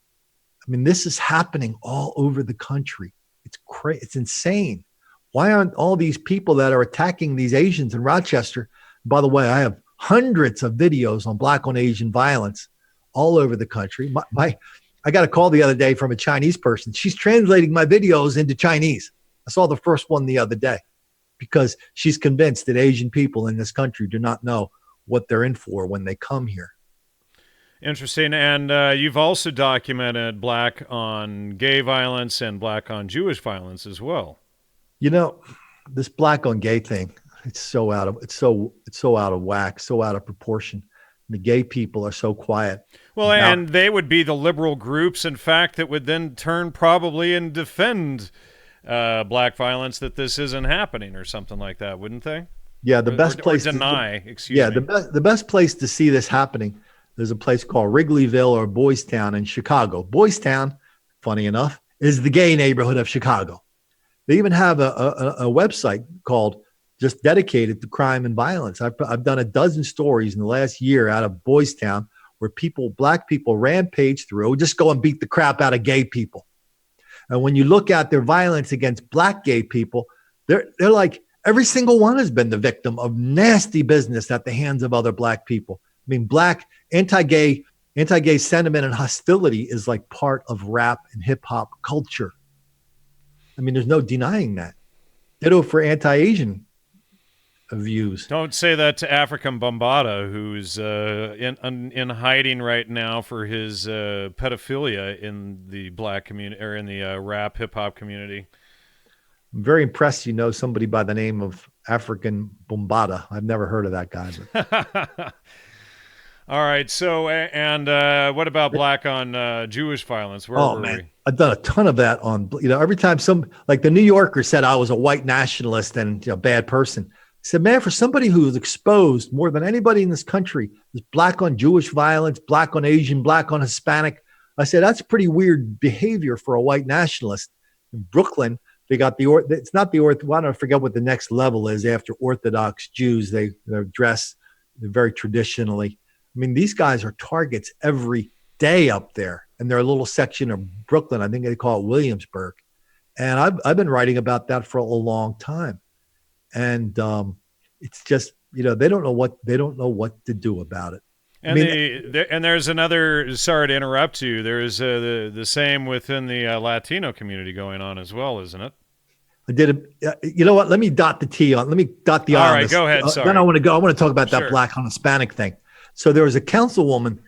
I mean, this is happening all over the country. It's insane. Why aren't all these people that are attacking these Asians in Rochester? By the way, I have hundreds of videos on Black on Asian violence all over the country. I got a call the other day from a Chinese person. She's translating my videos into Chinese. I saw the first one the other day because she's convinced that Asian people in this country do not know what they're in for when they come here. Interesting. And you've also documented Black on gay violence and Black on Jewish violence as well. This Black on gay thing, it's so out of whack, so out of proportion. The gay people are so quiet. Well, and they would be the liberal groups, in fact, that would then turn probably and defend Black violence, that this isn't happening or something like that, wouldn't they? Yeah, the best place to deny. The best place to see this happening. There's a place called Wrigleyville or Boys Town in Chicago. Boys Town, funny enough, is the gay neighborhood of Chicago. They even have a website called just dedicated to crime and violence. I've done a dozen stories in the last year out of Boys Town where Black people rampage through, just go and beat the crap out of gay people. And when you look at their violence against Black gay people, they're like, every single one has been the victim of nasty business at the hands of other Black people. I mean, Black anti-gay sentiment and hostility is like part of rap and hip hop culture. I mean, there's no denying that. Ditto for anti-Asian views. Don't say that to African Bambaataa, who's in hiding right now for his pedophilia in the Black community or in the rap hip hop community. I'm very impressed. Somebody by the name of African Bambaataa. I've never heard of that guy. But. All right. So, and what about Black on Jewish violence? Where were we? I've done a ton of that on, every time like the New Yorker said I was a white nationalist and a bad person. said, man, for somebody who is exposed more than anybody in this country, is black on Jewish violence, black on Asian, black on Hispanic. I said, that's pretty weird behavior for a white nationalist. In Brooklyn, they got it's not the I don't forget what the next level is after Orthodox Jews. They're dressed very traditionally. I mean, these guys are targets every day up there. And they're a little section of Brooklyn. I think they call it Williamsburg. And I've been writing about that for a long time. And it's just, they don't know what to do about it. And and there's another. Sorry to interrupt you. There's the same within the Latino community going on as well, isn't it? I did you know what? Let me dot the T on. Let me dot the I. All right, go ahead. Sorry. Then I want to talk about that black on Hispanic thing. So there was a councilwoman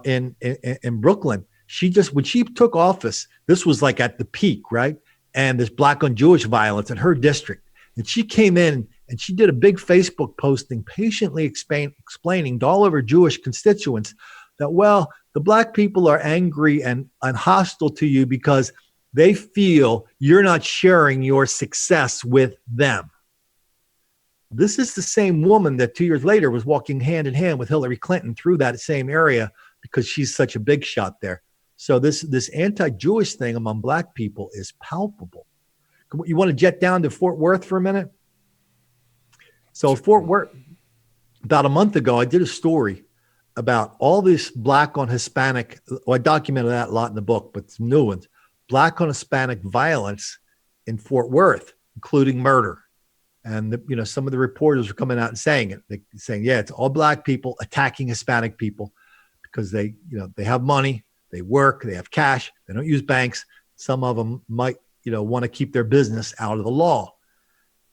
in Brooklyn. She when she took office, this was like at the peak, right? And there's black on Jewish violence in her district. And she came in and she did a big Facebook posting patiently explaining to all of her Jewish constituents that, well, the black people are angry and hostile to you because they feel you're not sharing your success with them. This is the same woman that 2 years later was walking hand in hand with Hillary Clinton through that same area because she's such a big shot there. So this anti-Jewish thing among black people is palpable. You want to jet down to Fort Worth for a minute? So Fort Worth, about a month ago, I did a story about all this black on Hispanic. Well, I documented that a lot in the book, but some new ones. Black on Hispanic violence in Fort Worth, including murder. And some of the reporters were coming out and saying it. They're saying, yeah, it's all black people attacking Hispanic people because they have money, they work, they have cash, they don't use banks. Some of them might want to keep their business out of the law.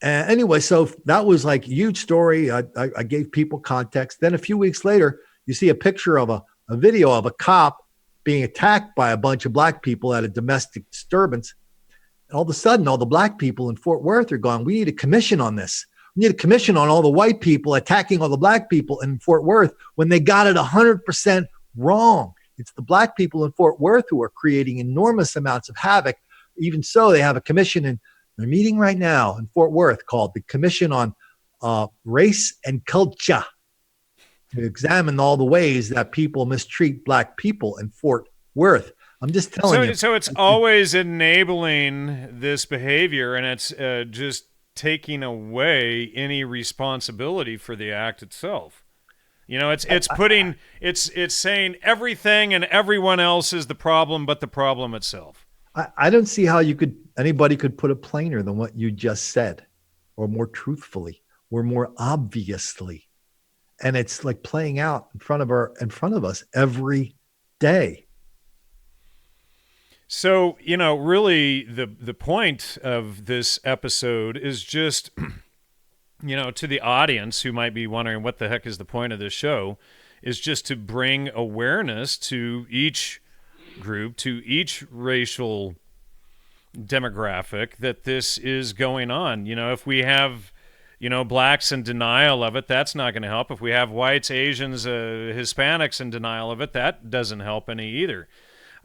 And anyway, so that was like a huge story. I gave people context. Then a few weeks later, you see a picture of a video of a cop being attacked by a bunch of black people at a domestic disturbance. And all of a sudden, all the black people in Fort Worth are going, we need a commission on this. We need a commission on all the white people attacking all the black people in Fort Worth when they got it 100% wrong. It's the black people in Fort Worth who are creating enormous amounts of havoc. Even so, they have a commission in they're meeting right now in Fort Worth called the Commission on Race and Culture to examine all the ways that people mistreat black people in Fort Worth. I'm just telling you. So it's always enabling this behavior, and it's just taking away any responsibility for the act itself. It's saying everything and everyone else is the problem, but the problem itself. I don't see how anybody could put it plainer than what you just said, or more truthfully, or more obviously. And it's like playing out in front of us every day. So, really the point of this episode is just, to the audience who might be wondering what the heck is the point of this show, is just to bring awareness to each group, to each racial demographic that this is going on. If we have, blacks in denial of it, that's not going to help. If we have whites, Asians, Hispanics in denial of it, that doesn't help any either.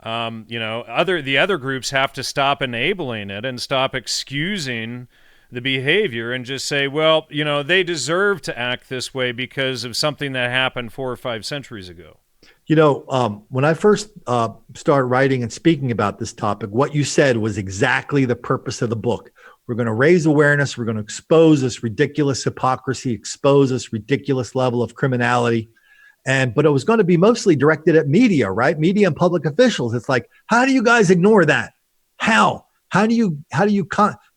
The other groups have to stop enabling it and stop excusing the behavior and just say, well, they deserve to act this way because of something that happened 4 or 5 centuries ago. When I first started writing and speaking about this topic, what you said was exactly the purpose of the book. We're going to raise awareness. We're going to expose this ridiculous hypocrisy, expose this ridiculous level of criminality. But it was going to be mostly directed at media, right? Media and public officials. It's like, how do you guys ignore that? How do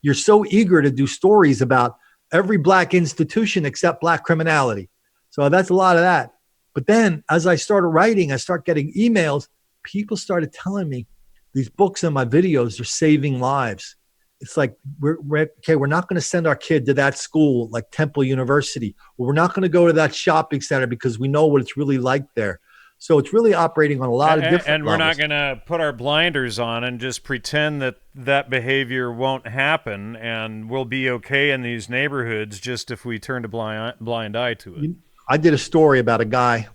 you're so eager to do stories about every black institution except black criminality. So that's a lot of that. But then as I started writing, I start getting emails. People started telling me these books and my videos are saving lives. It's like, we're not going to send our kid to that school like Temple University. Or we're not going to go to that shopping center because we know what it's really like there. So it's really operating on a lot of different and we're levels. not going to put our blinders on and just pretend that behavior won't happen and we'll be okay in these neighborhoods just if we turn a blind eye to it. I did a story about a guy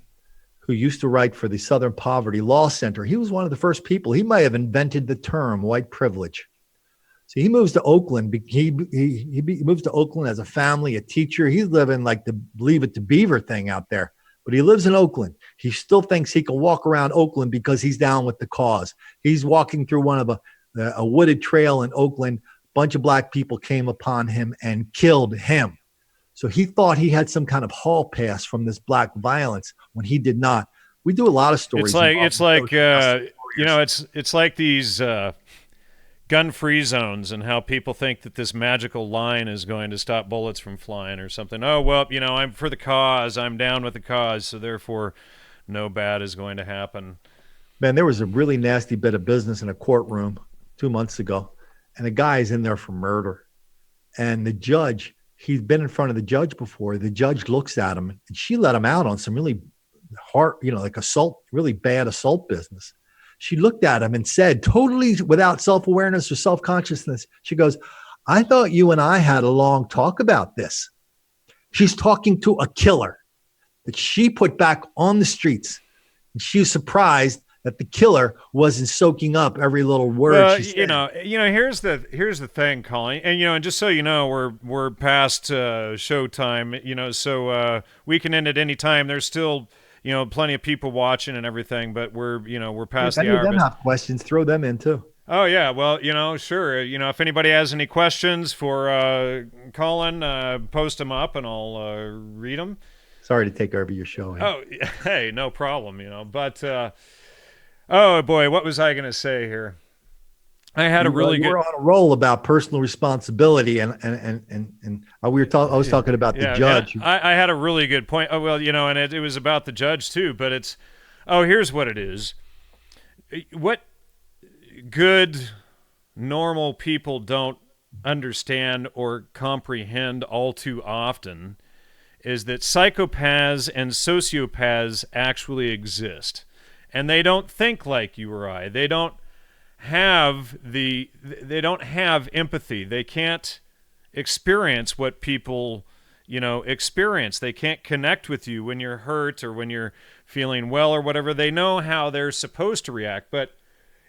who used to write for the Southern Poverty Law Center. He was one of the first people. He might have invented the term white privilege. So he moves to Oakland. He moves to Oakland as a family, a teacher. He's living like the Leave It to Beaver thing out there, but he lives in Oakland. He still thinks he can walk around Oakland because he's down with the cause. He's walking through one of a wooded trail in Oakland. A bunch of black people came upon him and killed him. So he thought he had some kind of hall pass from this black violence when he did not. We do a lot of stories. It's like it's like these gun-free zones and how people think that this magical line is going to stop bullets from flying or something. Oh, well, I'm for the cause. I'm down with the cause, so therefore no bad is going to happen. Man, there was a really nasty bit of business in a courtroom 2 months ago, and a guy is in there for murder. And the judge, he's been in front of the judge before. The judge looks at him, and she let him out on some really hard, like assault, really bad assault business. She looked at him and said, totally without self-awareness or self-consciousness, she goes, I thought you and I had a long talk about this. She's talking to a killer that she put back on the streets. And she was surprised that the killer wasn't soaking up every little word she said. Here's the thing, Colin, and just so you know, we're past showtime, so we can end at any time. There's still plenty of people watching and everything, but we're past the hour. If any of them have questions, throw them in too. Oh yeah, well, sure. If anybody has any questions for Colin, post them up and I'll read them. Sorry to take over your show. Oh, hey, no problem. But oh boy, what was I going to say here? I had a really good. We're on a roll about personal responsibility, and I was talking about the judge. I had a really good point. Oh well, and it was about the judge too. But here's what it is. What good, normal people don't understand or comprehend all too often is that psychopaths and sociopaths actually exist, and they don't think like you or I. They don't have empathy. They can't experience what people experience. They can't connect with you when you're hurt or when you're feeling well or whatever. They know how they're supposed to react, but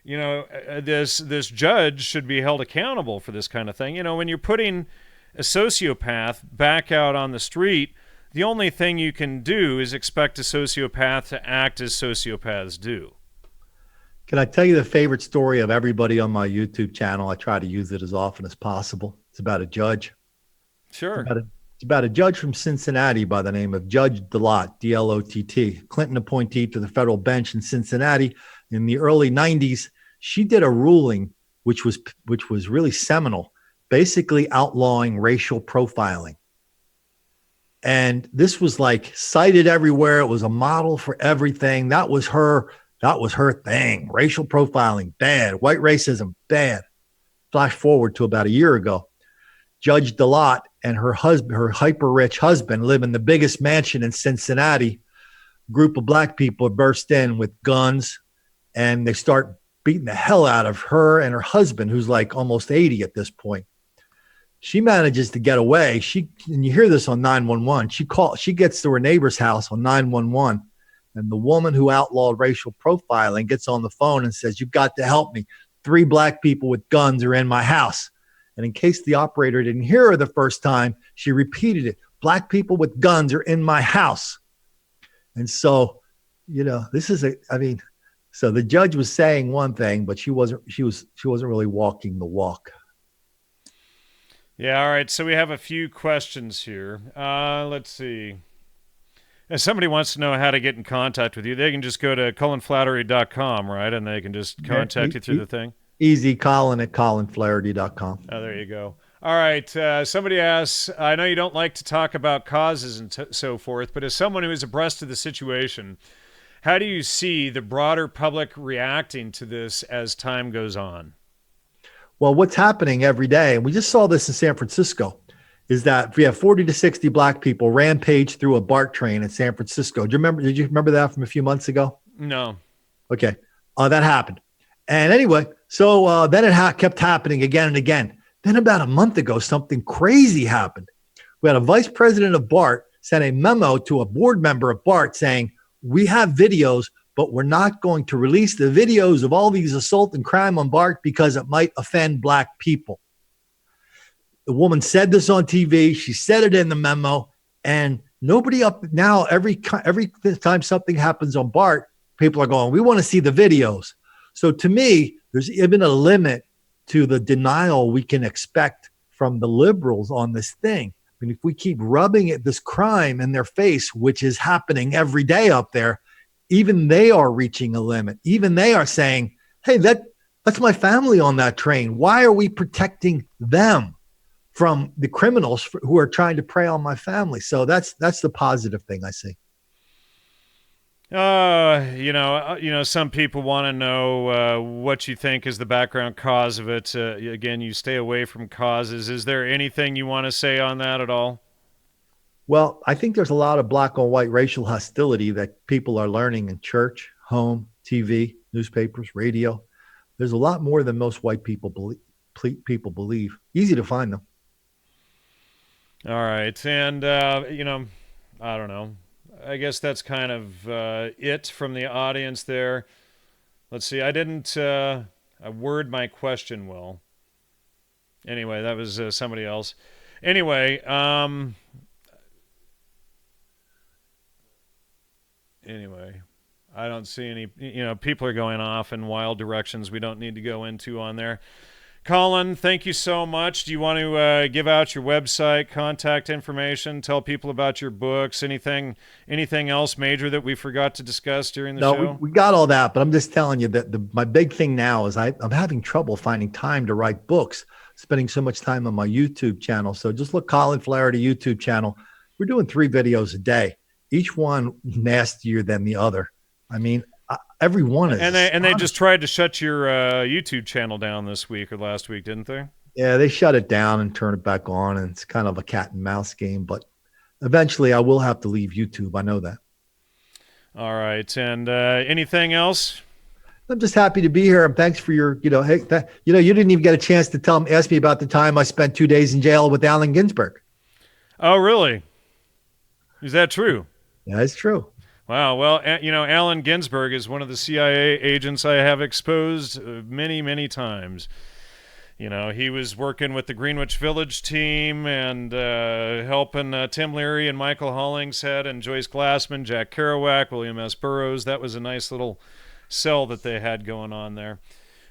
this judge should be held accountable for this kind of thing. When you're putting a sociopath back out on the street, the only thing you can do is expect a sociopath to act as sociopaths do. Can I tell you the favorite story of everybody on my YouTube channel? I try to use it as often as possible. It's about a judge. Sure. It's about a judge from Cincinnati by the name of Judge DeLotte, D-L-O-T-T, Clinton appointee to the federal bench in Cincinnati in the early 90s. She did a ruling which was really seminal, basically outlawing racial profiling. And this was like cited everywhere. It was a model for everything. That was her thing. Racial profiling, bad. White racism, bad. Flash forward to about a year ago. Judge DeLotte and her hyper-rich husband live in the biggest mansion in Cincinnati. A group of black people burst in with guns, and they start beating the hell out of her and her husband, who's like almost 80 at this point. She manages to get away. And you hear this on 911. She gets to her neighbor's house on 911. And the woman who outlawed racial profiling gets on the phone and says, "You've got to help me. 3 black people with guns are in my house." And in case the operator didn't hear her the first time, she repeated it. "Black people with guns are in my house." And so, so the judge was saying one thing, but she wasn't really walking the walk. Yeah. All right. So we have a few questions here. Let's see. If somebody wants to know how to get in contact with you, they can just go to colinflaherty.com, right? And they can just contact you through the thing. Easy, Colin at colinflaherty.com. Oh, there you go. All right. Somebody asks, I know you don't like to talk about causes and so forth, but as someone who is abreast of the situation, how do you see the broader public reacting to this as time goes on? Well, what's happening every day, and we just saw this in San Francisco, is that we have 40 to 60 black people rampage through a BART train in San Francisco. Did you remember that from a few months ago? No. Okay. That happened. And anyway, so then it kept happening again and again. Then about a month ago, something crazy happened. We had a vice president of BART sent a memo to a board member of BART saying, "We have videos, but we're not going to release the videos of all these assault and crime on BART because it might offend black people." The woman said this on TV. She said it in the memo, and nobody up now. Every time something happens on BART, people are going, "We want to see the videos." So to me, there's even a limit to the denial we can expect from the liberals on this thing. I mean, if we keep rubbing this crime in their face, which is happening every day up there, even they are reaching a limit. Even they are saying, "Hey, that's my family on that train. Why are we protecting them from the criminals who are trying to prey on my family?" So that's the positive thing I see. Some people want to know what you think is the background cause of it. Again, you stay away from causes. Is there anything you want to say on that at all? Well, I think there's a lot of black on white racial hostility that people are learning in church, home, TV, newspapers, radio. There's a lot more than most white people believe. Easy to find them. All right. And, I don't know. I guess that's kind of it from the audience there. Let's see. I didn't word my question well. Anyway, that was somebody else. Anyway, I don't see any, people are going off in wild directions we don't need to go into on there. Colin, thank you so much. Do you want to give out your website, contact information, tell people about your books, anything else major that we forgot to discuss during the show? No, we got all that, but I'm just telling you that my big thing now is I'm having trouble finding time to write books, spending so much time on my YouTube channel. So just look Colin Flaherty YouTube channel. We're doing 3 videos a day, each one nastier than the other. I mean, every one is. And they just tried to shut your YouTube channel down this week or last week, didn't they? Yeah, they shut it down and turn it back on, and it's kind of a cat and mouse game. But eventually, I will have to leave YouTube. I know that. All right, and anything else? I'm just happy to be here, and thanks for your, you didn't even get a chance to ask me about the time I spent 2 days in jail with Allen Ginsberg. Oh, really? Is that true? Yeah, it's true. Wow. Well, Allen Ginsberg is one of the CIA agents I have exposed many, many times. He was working with the Greenwich Village team and helping Tim Leary and Michael Hollingshead and Joyce Glassman, Jack Kerouac, William S. Burroughs. That was a nice little cell that they had going on there.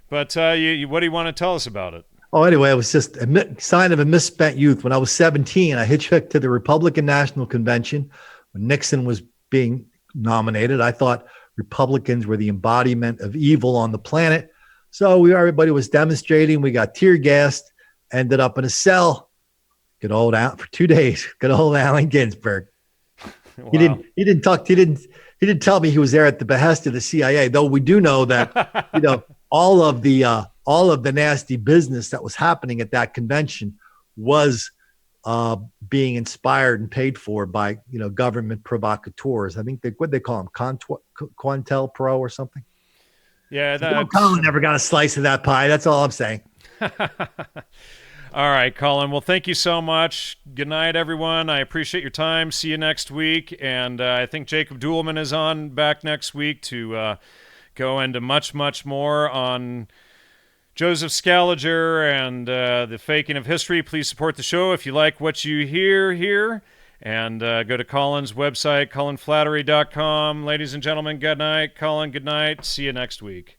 But what do you want to tell us about it? Oh, anyway, it was just a sign of a misspent youth. When I was 17, I hitchhiked to the Republican National Convention when Nixon was being nominated. I thought Republicans were the embodiment of evil on the planet. So everybody was demonstrating. We got tear gassed, ended up in a cell. Good old for 2 days. Good old Allen Ginsberg. Wow. He didn't tell me he was there at the behest of the CIA, though we do know that, all of the nasty business that was happening at that convention was being inspired and paid for by, government provocateurs. I think what they call them, Quantel Pro or something. Yeah. Colin never got a slice of that pie. That's all I'm saying. All right, Colin. Well, thank you so much. Good night, everyone. I appreciate your time. See you next week. And I think Jacob Duelman is on back next week to go into much, much more on Joseph Scaliger and the faking of history. Please support the show if you like what you hear here. And go to Colin's website, colinflattery.com. Ladies and gentlemen, good night. Colin, good night. See you next week.